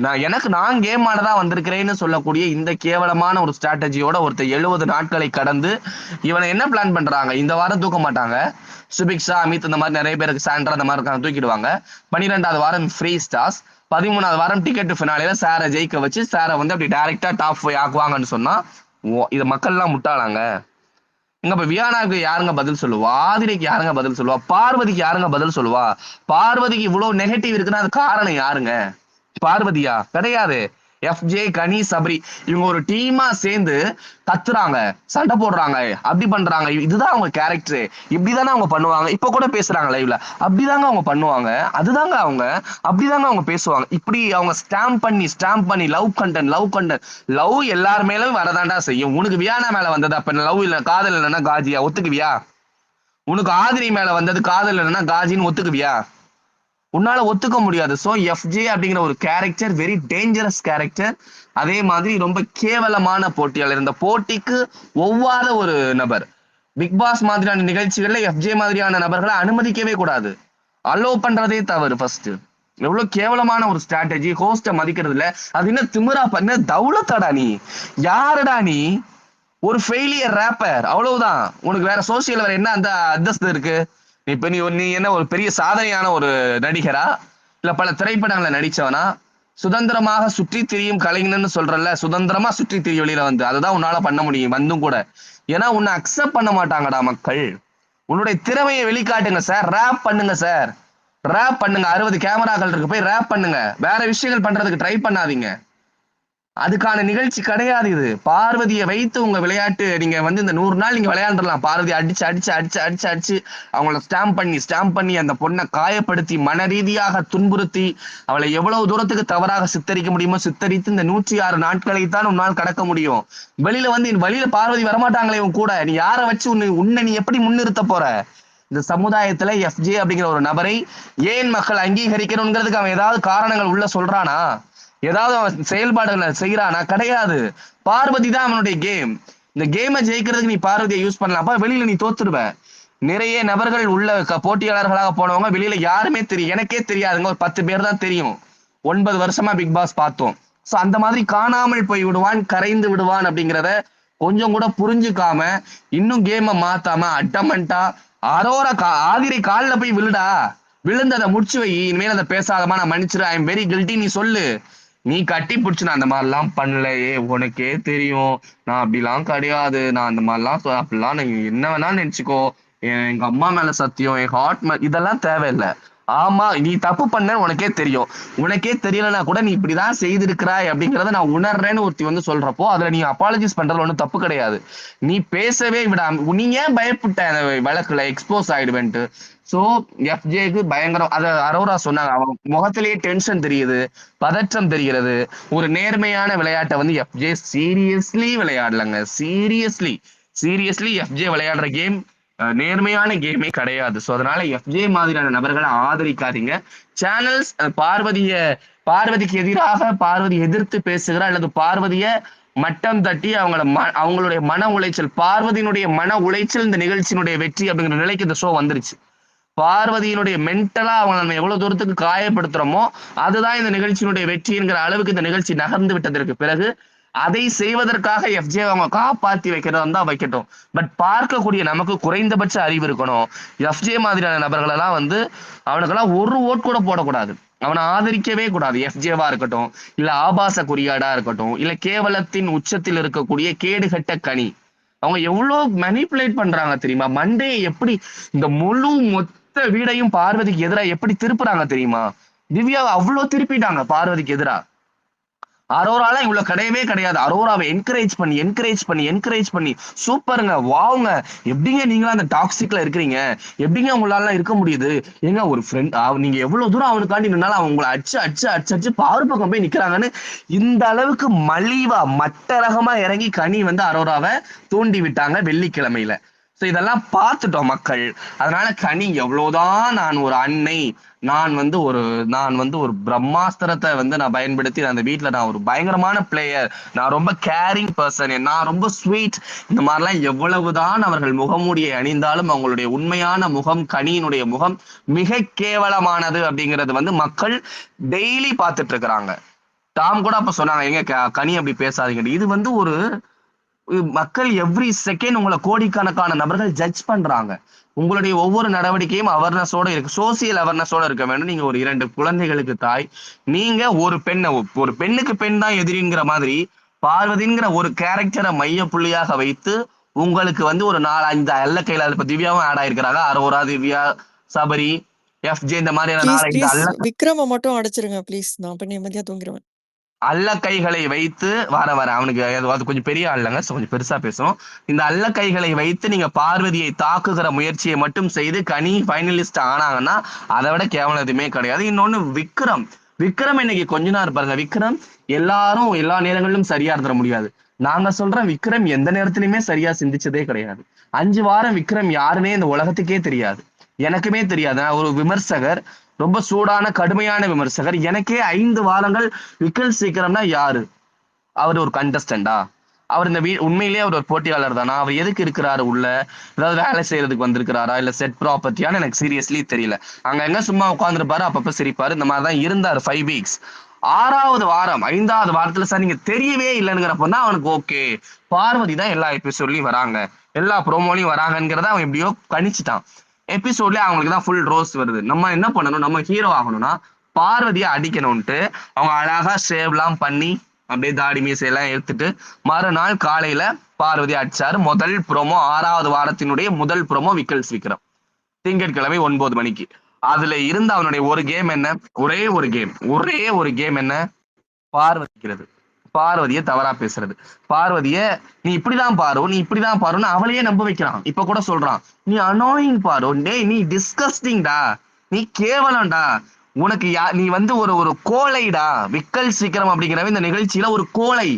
நான் கேம் ஆடதான் வந்திருக்கிறேன்னு சொல்லக்கூடிய இந்த கேவலமான ஒரு ஸ்ட்ராட்டஜியோட ஒருத்தர் 70 நாட்களை கடந்து இவனை என்ன பிளான் பண்றாங்க, இந்த வாரம் தூக்க மாட்டாங்க, சுபிக்ஷா அமித் இந்த மாதிரி நிறைய பேருக்கு சாண்ட்ரா அந்த மாதிரி தூக்கிடுவாங்க, 12வது வாரம் ஃப்ரீ ஸ்டார்ஸ், 13வது வாரம் டிக்கெட் ஃபினாலில சாரை ஜெயிக்க வச்சு சாரை அப்படி டைரக்டா டாப் 5 ஆக்குவாங்கன்னு சொன்னா இதை மக்கள்லாம் முட்டாளாங்க. இங்க இப்ப வியானாக்கு யாருங்க பதில் சொல்லுவா, ஆதிரைக்கு யாருங்க பதில் சொல்லுவா, பார்வதிக்கு யாருங்க பதில் சொல்லுவா? பார்வதிக்கு இவ்வளவு நெகட்டிவ் இருக்குன்னா அது காரணம் யாருங்க? பார்வதியா? கிடையாது. FJ, கனி, சபரி இவங்க ஒரு டீமா சேர்ந்து கத்துறாங்க, சண்டை போடுறாங்க, அப்படி பண்றாங்க, இதுதான் அவங்க கேரக்டர், இப்படிதானே அவங்க பண்ணுவாங்க. இப்ப கூட பேசுறாங்க லைவ்ல, அப்படிதாங்க அவங்க பண்ணுவாங்க, அதுதாங்க அவங்க, அப்படிதாங்க அவங்க பேசுவாங்க. இப்படி அவங்க ஸ்டாம்ப் பண்ணி லவ் கண்டென்ட் லவ் எல்லார் மேலும் வரதாண்டா செய்யும். உனக்கு வியானா மேல வந்தது அப்ப லவ் இல்ல காதல் இல்லைன்னா காஜியா ஒத்துக்குவியா? உனக்கு ஆதிரி மேல வந்தது காதல் இல்லைன்னா காஜின்னு ஒத்துக்குவியா? உன்னால ஒத்துக்க முடியாது. ஸோ FJ அப்படிங்கிற ஒரு கேரக்டர் வெரி டேஞ்சரஸ் கேரக்டர், அதே மாதிரி ரொம்ப கேவலமான போட்டியாளர். இந்த போட்டிக்கு ஒவ்வாத ஒரு நபர். பிக் பாஸ் மாதிரியான நிகழ்ச்சிகள்ல FJ மாதிரியான நபர்களை அனுமதிக்கவே கூடாது, அலோவ் பண்றதே தவறு. ஃபர்ஸ்ட் எவ்வளவு கேவலமான ஒரு ஸ்ட்ராட்டஜி, ஹோஸ்ட மதிக்கிறது இல்ல, அது என்ன திமிரா பண்ண தௌலத்தாடா நீ, யாருடா நீ? ஒரு ஃபெயிலியர் ரேப்பர், அவ்வளவுதான். உனக்கு வேற சோசியல் வேற என்ன அந்த அந்தஸ்து இருக்கு? நீ என்ன ஒரு பெரிய சாதனையான ஒரு நடிகரா, இல்ல பல திரைப்படங்களை நடிச்சவனா, சுதந்திரமாக சுற்றி திரியும் கலைஞன்னு சொல்றல, சுதந்திரமா சுற்றி திரிய வெளியில வந்து அதுதான் உன்னால பண்ண முடியும் வந்தும் கூட. ஏன்னா உன்னை அக்செப்ட் பண்ண மாட்டாங்கடா மக்கள். உன்னுடைய திறமையை வெளிக்காட்டுங்க சார், ரேப் பண்ணுங்க சார், ரேப் பண்ணுங்க. 60 கேமராக்கள் இருக்கு, போய் ரேப் பண்ணுங்க. வேற விஷயங்கள் பண்றதுக்கு ட்ரை பண்ணாதீங்க. அதுக்கான நிகழ்ச்சி கிடையாது இது. பார்வதியை வைத்து உங்க விளையாட்டு நீங்க வந்து இந்த 100 நாள் நீங்க விளையாண்டுலாம். பார்வதி அடிச்சு அடிச்சு அடிச்சு அடிச்சு அடிச்சு அவங்கள ஸ்டாம்ப் பண்ணி அந்த பொண்ணை காயப்படுத்தி மன ரீதியாக துன்புறுத்தி அவளை எவ்வளவு தூரத்துக்கு தவறாக சித்தரிக்க முடியுமோ சித்தரித்து இந்த 106 நாட்களைத்தான் உன்னால் கடக்க முடியும். வெளியில வந்து வழியில பார்வதி வரமாட்டாங்களே உன் கூட. நீ யாரை வச்சு உன்னை நீ எப்படி முன்னிறுத்த போற? இந்த சமுதாயத்துல எஃப்ஜே அப்படிங்கிற ஒரு நபரை ஏன் மக்கள் அங்கீகரிக்கணுங்கிறதுக்கு அவன் ஏதாவது காரணங்கள் உள்ள சொல்றானா? ஏதாவது அவன் செயல்பாடுகளை செய்யறானா? கிடையாது. பார்வதி தான் அவனுடைய கேம். இந்த கேமை ஜெயிக்கிறதுக்கு நீ பார்வதியை யூஸ் பண்ணலாம். அப்ப வெளியில நீ தோத்துருவ. நிறைய நபர்கள் உள்ள போட்டியாளர்களாக போனவங்க வெளியில யாருமே தெரியும், எனக்கே தெரியாதுங்க, ஒரு 10 பேர் தான் தெரியும். 9 வருஷமா பிக் பாஸ் பார்த்தோம். சோ அந்த மாதிரி காணாமல் போய் விடுவான், கரைந்து விடுவான் அப்படிங்கிறத கொஞ்சம் கூட புரிஞ்சுக்காம இன்னும் கேமை மாத்தாம அட்டமெண்டா அரோரா ஆதிரை காலில் போய் விழுடா, விழுந்ததை முடிச்சு வை, இனிமேல் அதை பேசாதமா, நான் மன்னிச்சிரு, ஐ எம் வெரி கில்ட்டி நீ சொல்லு. நீ கட்டி பிடிச்சு நான் அந்த மாதிரிலாம் பண்ணலையே, உனக்கே தெரியும் நான் அப்படிலாம் கிடையாது, நான் அந்த மாதிரிலாம் அப்படிலாம் நீ என்ன வேணாலும் நினைச்சுக்கோ, எங்க அம்மா மேல சத்தியம், என் ஹார்ட் இதெல்லாம் தேவையில்லை. ஆமா நீ தப்பு பண்ண உனக்கே தெரியும். உனக்கே தெரியலன்னா கூட நீ இப்படிதான் செய்திருக்கிறாய் அப்படிங்கிறத நான் உணர்றேன்னு ஒருத்தி வந்து சொல்றப்போ அதுல நீ அப்பாலஜிஸ் பண்றதுல ஒன்றும் தப்பு கிடையாது. நீ பேசவே விடாம நீ ஏன் பயப்பட்ட வழக்குல எக்ஸ்போஸ் ஆயிடுவேன்ட்டு. சோ எஃப்ஜேக்கு பயங்கரம். அத அரோரா சொன்னாங்க, அவன் முகத்திலேயே டென்ஷன் தெரியுது, பதற்றம் தெரிகிறது. ஒரு நேர்மையான விளையாட்டை வந்து எஃப்ஜே சீரியஸ்லி விளையாடலங்க. சீரியஸ்லி எஃப்ஜே விளையாடுற கேம் நேர்மையான கேமே கிடையாது. ஸோ அதனால எஃப்ஜே மாதிரியான நபர்களை ஆதரிக்காதீங்க. சேனல்ஸ் பார்வதிக்கு எதிராக பார்வதி எதிர்த்து பேசுகிற அல்லது பார்வதிய மட்டம் தட்டி அவங்களுடைய மன உளைச்சல், பார்வதியினுடைய மன உளைச்சல் இந்த நிகழ்ச்சியினுடைய வெற்றி அப்படிங்கிற நிலைக்கு இந்த ஷோ வந்துருச்சு. பார்வதியினுடைய மென்டலா அவங்க நம்ம எவ்வளவு தூரத்துக்கு காயப்படுத்துறோமோ அதுதான் இந்த நிகழ்ச்சியினுடைய வெற்றிங்கிற அளவுக்கு இந்த நிகழ்ச்சி நகர்ந்து விட்டதற்கு பிறகு அதை செய்வதற்காக எஃப்ஜே அவங்க காப்பாத்தி வைக்கிறதா இருந்தா வைக்கட்டும். பட் பார்க்கக்கூடிய நமக்கு குறைந்தபட்ச அறிவு இருக்கணும். எஃப்ஜே மாதிரியான நபர்களெல்லாம் வந்து அவனுக்கெல்லாம் ஒரு ஓட் கூட போடக்கூடாது, அவனை ஆதரிக்கவே கூடாது. எஃப்ஜேவா இருக்கட்டும், இல்ல ஆபாச குறியாடா இருக்கட்டும், இல்ல கேவலத்தின் உச்சத்தில் இருக்கக்கூடிய கேடுகட்ட கனி, அவங்க எவ்வளவு மேனிபுலேட் பண்றாங்க தெரியுமா? மண்டே எப்படி இந்த முழு மொத்த வீடையும் பார்வதிக்கு எதிராக எப்படி திருப்புறாங்க தெரியுமா? திவ்யாவை அவ்வளவு திருப்பிட்டாங்க பார்வதிக்கு எதிராக. அரோரால இவ்வளவு கிடையவே கிடையாது. அரோராவை என்கரேஜ் பண்ணி சூப்பருங்க, வாவுங்க, எப்படிங்க நீங்களாம் அந்த டாக்ஸிக்ல இருக்கிறீங்க, எப்படிங்க உங்களால இருக்க முடியுது, ஏங்க ஒரு ஃப்ரெண்ட் நீங்க எவ்வளவு தூரம் அவனுக்காண்டி நின்னாலும் அவங்க உங்களை அடிச்சு பாரு பக்கம் போய் நிக்கிறாங்கன்னு இந்த அளவுக்கு மலிவா மட்ட ரகமா இறங்கி கனி வந்து அரோராவை தூண்டி விட்டாங்க வெள்ளிக்கிழமையில. ஸோ இதெல்லாம் பார்த்துட்டோம் மக்கள். அதனால கனி எவ்வளவுதான் நான் ஒரு அன்னை, நான் வந்து ஒரு பிரம்மாஸ்திரத்தை வந்து நான் பயன்படுத்தி அந்த வீட்டுல நான் ஒரு பயங்கரமான பிளேயர், நான் ரொம்ப கேரிங் பர்சன், நான் ரொம்ப ஸ்வீட், இந்த மாதிரிலாம் எவ்வளவுதான் அவர்கள் முகமூடியை அணிந்தாலும் அவங்களுடைய உண்மையான முகம், கனியினுடைய முகம் மிக கேவலமானது அப்படிங்கிறது வந்து மக்கள் டெய்லி பார்த்துட்டு இருக்கிறாங்க. டாம் கூட அப்ப சொன்னாங்க, எங்க கனி அப்படி பேசாதீங்க. இது வந்து ஒரு மக்கள் எவ்ரி செகண்ட் உங்களை கோடிக்கணக்கான நபர்கள் ஜட்ஜ் பண்றாங்க. உங்களுடைய ஒவ்வொரு நடவடிக்கையும் அவேர்னஸோட இருக்கு, சோசியல் அவேர்னஸோட இருக்க வேண்டும். நீங்க ஒரு 2 குழந்தைகளுக்கு தாய், நீங்க ஒரு பெண்ணுக்கு பெண் தான் எதிரிங்கிற மாதிரி பார்வதிங்கிற ஒரு கேரக்டரை மைய புள்ளியாக வைத்து உங்களுக்கு வந்து ஒரு 4-5 அல்லக்கையில இப்ப திவ்யாவும் ஆட் ஆயிருக்கிறாங்க. அரோரா, திவ்யா, சபரி, எஃப்ஜே இந்த மாதிரியான விக்ரம மட்டும் அடைச்சிருங்க ப்ளீஸ், நான் பண்ணி நிம்மதியா தூங்கிடுவேன். அல்லக்கைகளை வைத்து வர அவனுக்கு அது கொஞ்சம் பெரிய ஆளுங்க, கொஞ்சம் பெருசா பேசும். இந்த அல்லக்கைகளை வைத்து நீங்க பார்வதியை தாக்குகிற முயற்சியை மட்டும் செய்து கனி ஃபைனலிஸ்ட் ஆனாங்கன்னா அதை விட கேவலம் எதுவுமே கிடையாது. இன்னொன்னு விக்ரம் இன்னைக்கு கொஞ்ச நேரம் பாருங்க, விக்ரம் எல்லாரும் எல்லா நேரங்களிலும் சரியா இருந்துட முடியாது. நாங்க சொல்றோம் விக்ரம் எந்த நேரத்திலுமே சரியா சிந்திச்சதே கிடையாது. 5 வாரம் விக்ரம் யாருன்னே இந்த உலகத்துக்கே தெரியாது, எனக்குமே தெரியாது. நான் ஒரு விமர்சகர், ரொம்ப சூடான கடுமையான விமர்சகர். எனக்கே 5 வாரங்கள் விக்கல் சீக்கிரம்னா யாரு? அவர் ஒரு கண்டஸ்டண்டா? அவர் இந்த உண்மையிலேயே அவர் ஒரு போட்டியாளர் தானா? அவர் எதுக்கு இருக்கிறாரு உள்ள? ஏதாவது வேலை செய்யறதுக்கு வந்திருக்கிறாரா, இல்ல செட் ப்ராப்பர்ட்டியான்னு எனக்கு சீரியஸ்லி தெரியல. அங்க எங்க சும்மா உட்காந்துருப்பாரு, அப்பப்ப சிரிப்பாரு, இந்த மாதிரிதான் இருந்தாரு 5 வீக்ஸ். 6வது வாரம் 5வது வாரத்துல சார் நீங்க தெரியவே இல்லைங்கிறப்ப தான் அவனுக்கு ஓகே, பார்வதி தான் எல்லா எபிசோட்லயும் வராங்க, எல்லா ப்ரோமோலையும் வராங்கிறத அவன் எப்படியோ கணிச்சுட்டான். எபிசோட்ல அவங்களுக்கு தான் ஃபுல் ரோஸ் வருது. நம்ம என்ன பண்ணணும், நம்ம ஹீரோ ஆகணும்னா பார்வதியை அடிக்கணும்ட்டு அவங்க அழகா ஷேவ்லாம் பண்ணி அப்படியே தாடி மீசையெல்லாம் எடுத்துட்டு மறுநாள் காலையில பார்வதி அடிச்சாரு. முதல் ப்ரோமோ 6வது வாரத்தினுடைய முதல் ப்ரோமோ விக்கல்ஸ் விக்ரம் திங்கட்கிழமை 9 மணிக்கு. அதுல இருந்த அவனுடைய ஒரு கேம் என்ன, ஒரே ஒரு கேம் என்ன, பார்வதியை தவறா பேசுறது. பார்வதிய நீ இப்படிதான் பாருன்னு அவளையே நம்ப வைக்கிறான். இப்ப கூட சொல்றான், நீ அனாயிங் பாரு, டேய் நீ டிஸ்கஸ்டிங்டா, நீ கேவலம்டா, உனக்கு நீ வந்து ஒரு கோழைடா. விக்கல்ஸ் விக்ரம் அப்படிங்கிறவன் இந்த நிகழ்ச்சியில ஒரு கோழை.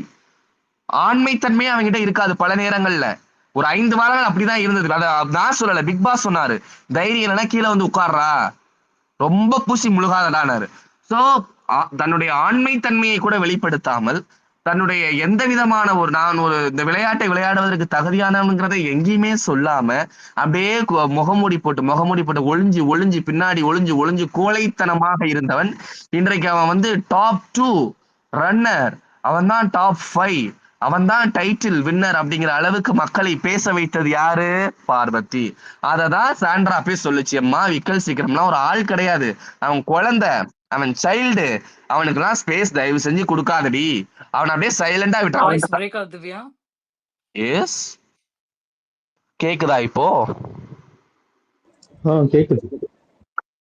ஆண்மைத்தன்மையே அவன்கிட்ட இருக்காது பல நேரங்கள்ல. ஒரு 5 வாரங்கள் அப்படிதான் இருந்தது. அதை நான் சொல்லல, பிக் பாஸ் சொன்னாரு, தைரியம் இல்லைன்னா கீழே வந்து உட்கார்றா, ரொம்ப பூசி முழுகாதடானாரு. சோ தன்னுடைய ஆண்மைத்தன்மையை கூட வெளிப்படுத்தாமல், தன்னுடைய எந்த விதமான நான் இந்த விளையாட்டை விளையாடுவதற்கு தகுதியானவங்கிறத எங்கேயுமே சொல்லாம அப்படியே முகமூடி போட்டு ஒளிஞ்சு பின்னாடி ஒளிஞ்சு கோழைத்தனமாக இருந்தவன் இன்றைக்கு அவன் வந்து டாப் 2 ரன்னர், அவன் தான் டாப் 5, அவன் தான் டைட்டில் வின்னர் அப்படிங்கிற அளவுக்கு மக்களை பேச வைத்தது யாரு? பார்வதி. அததான் சாண்ட்ரா போய் சொல்லுச்சு, அம்மா விக்கல்ஸ் விக்ரம்லாம் ஒரு ஆள் கிடையாது, அவன் குழந்தை, அவன் சைல்டு, அவனுக்குலாம் ஸ்பேஸ் தயவு செஞ்சு கொடுக்காதடி, அவன் அப்படியே சைலண்டா விட்டான். எஸ் கேக்குதா இப்போ? கேக்குது.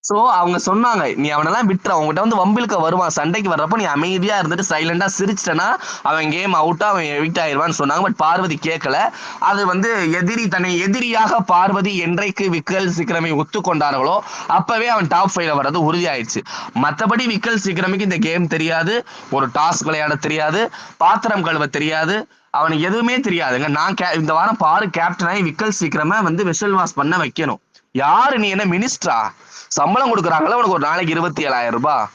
சோ அவங்க சொன்னாங்க, நீ அவனெல்லாம் விட்டுற, அவங்ககிட்ட வந்து வம்பிலுக்க வருவான், சண்டைக்கு வர்றப்ப நீ அமைதியா இருந்துட்டு சைலண்டா சிரிச்சிட்டனா அவன் கேம் அவுட்டா, அவன் எவிக்ட் ஆயிடுவான்னு சொன்னாங்க. பட் பார்வதி கேட்கல. அது வந்து தன்னை எதிரியாக பார்வதி என்றைக்கு விக்கல்ஸ் விக்ரமை ஒத்துக்கொண்டார்களோ அப்பவே அவன் டாப் 5ல வர்றது உறுதியாயிடுச்சு. மற்றபடி விக்கல்ஸ் விக்ரமுக்கு இந்த கேம் தெரியாது, ஒரு டாஸ்க் விளையாட தெரியாது, பாத்திரம் கழுவ தெரியாது, அவனுக்கு எதுவுமே தெரியாதுங்க. நான் இந்த வாரம் கேப்டனாகி விக்கல்ஸ் விக்ரம வந்து வெஷல் வாஷ் பண்ண வைக்கணும். யாரு நீ, என்ன மினிஸ்டரா? சம்பளம் கொடுக்குறாங்களா உனக்கு ஒரு நாளைக்கு 27,000 ரூபாய்?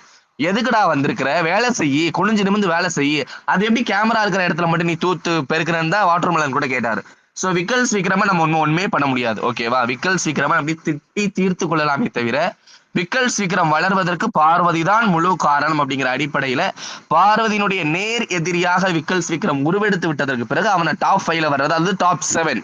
எதுக்குடா வந்திருக்கிற? வேலை செய்யி, குனிஞ்சு நிமிந்து வேலை செய்யி. அது எப்படி கேமரா இருக்கிற இடத்துல மட்டும் நீ தூத்து பெருக்கிறன்னு தான் வாட்டர்மெலன் கூட கேட்டாரு. சோ விக்கல்ஸ் விக்ரம நம்ம ஒண்ணுமே பண்ண முடியாது, ஓகேவா? விக்கல்ஸ் விக்ரம அப்படி திட்டி தீர்த்து கொள்ளலாமே தவிர, விக்கல்ஸ் விக்ரம் வளர்வதற்கு பார்வதி தான் முழு காரணம் அப்படிங்கிற அடிப்படையில பார்வதியினுடைய நேர் எதிரியாக விக்கல்ஸ் விக்ரம் உருவெடுத்து விட்டதற்கு பிறகு அவனை டாப் 5ல வர்றது, அதாவது டாப் 7,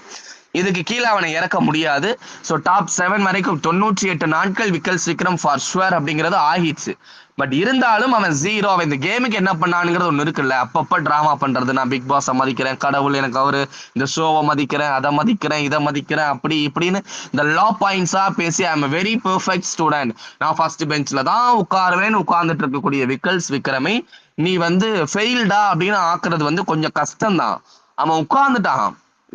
இதுக்கு கீழே அவனை இறக்க முடியாது. ஸோ டாப் 7 வரைக்கும் 98 நாட்கள் விக்கல்ஸ் விக்ரம் ஃபார் ஷுவர் அப்படிங்கிறது ஆகிடுச்சு. பட் இருந்தாலும் அவன் 0. அவன் இந்த கேமுக்கு என்ன பண்ணானுங்கிறது ஒன்று இருக்குல்ல, அப்பப்போ டிராமா பண்றது, நான் பிக் பாஸை மதிக்கிறேன், கடவுள் எனக்கு அவரு, இந்த ஷோவை மதிக்கிறேன், அதை மதிக்கிறேன், இதை மதிக்கிறேன், அப்படி இப்படின்னு இந்த லா பாயிண்ட்ஸா பேசி I am very perfect student, நான் ஃபர்ஸ்ட் பெஞ்ச்ல தான் உட்காருவேன்னு உட்கார்ந்துட்டு இருக்கக்கூடிய விக்கல்ஸ் விக்ரமை நீ வந்து ஃபெயில்டா அப்படின்னு ஆக்குறது வந்து கொஞ்சம் கஷ்டம்தான். அவன் உட்கார்ந்துட்டான்,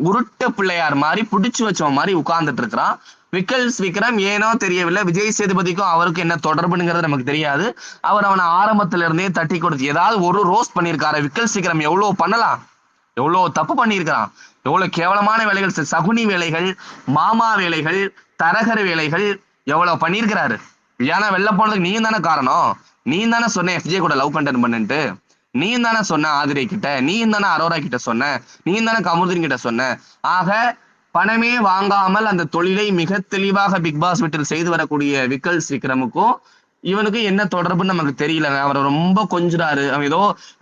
உருட்ட பிள்ளையார் மாதிரி பிடிச்சு வச்சவன் மாதிரி உட்கார்ந்துட்டு இருக்கிறான். விக்கல்ஸ் விக்ரம் ஏனோ தெரியவில்லை, விஜய் சேதுபதிக்கும் அவருக்கு என்ன தொடர்புங்கிறது நமக்கு தெரியாது. அவனை ஆரம்பத்துல இருந்தே தட்டி கொடுத்து ஏதாவது ஒரு ரோஸ்ட் பண்ணியிருக்காரு. விக்கல்ஸ் விக்ரம் எவ்வளவு பண்ணலாம், எவ்வளவு தப்பு பண்ணியிருக்கிறான், எவ்வளவு கேவலமான வேலைகள், சகுனி வேலைகள், மாமா வேலைகள், தரகர் வேலைகள் எவ்வளவு பண்ணியிருக்கிறாரு. ஏன்னா வெளில போனதுக்கு நீயும் தானே காரணம். நீயும் தானே சொன்ன FJ கூட லவ் கண்டென்ட் பண்ணிட்டு, நீயும் தானே சொன்ன ஆதிரை கிட்ட, நீயும் தானே அரோரா கிட்ட சொன்ன, நீயும் தானே கமுதின் கிட்ட சொன்ன. ஆக பணமே வாங்காமல் அந்த தொழிலை மிக தெளிவாக பிக் பாஸ் வீட்டில் செய்து வரக்கூடிய விக்கல்ஸ் விக்ரமுக்கும் இவனுக்கும் என்ன தொடர்புன்னு நமக்கு தெரியல. அவரை ரொம்ப கொஞ்சுறாரு.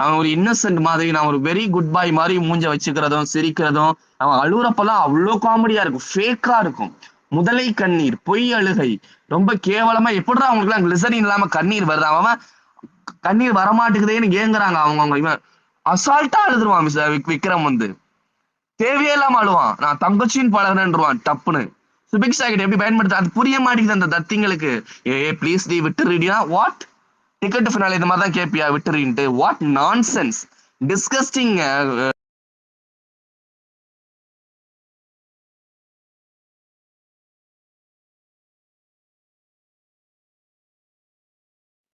அவன் ஒரு இன்னசென்ட் மாதிரி, நான் ஒரு வெரி குட் பாய் மாதிரி மூஞ்ச வச்சுக்கிறதும் சிரிக்கிறதும், அவன் அழுகுறப்பெல்லாம் அவ்வளோ காமெடியா இருக்கும், ஃபேக்கா இருக்கும். முதலை கண்ணீர், பொய் அழுகை, ரொம்ப கேவலமா. எப்படிதான் அவங்களுக்கு எல்லாம் கிளிசரின் இல்லாம கண்ணீர் வருது? அவன் கண்ணீர் வரமாட்டேங்குதேன்னு ஏங்குறாங்க அவங்க. இவன் அசால்ட்டா அழுதுருவான் விக்ரம், வந்து தேவையே இல்லாம அழுவான். நான் தங்கச்சின்னு பழகுறேன்ருவான் டப்புன்னு. சுபிக்ஷா கிட்ட எப்படி பயன்படுத்த அது புரிய மாட்டேங்குது அந்த தத்திங்களுக்கு. ப்ளீஸ் டி விட்டுறீடியா, வாட் டிக்கெட் ஃபினாலே இந்த மாதிரி தான் கேப்பியா விட்டுறீன்ட்டு, வாட் நான்சென்ஸ், டிஸ்கஸ்டிங்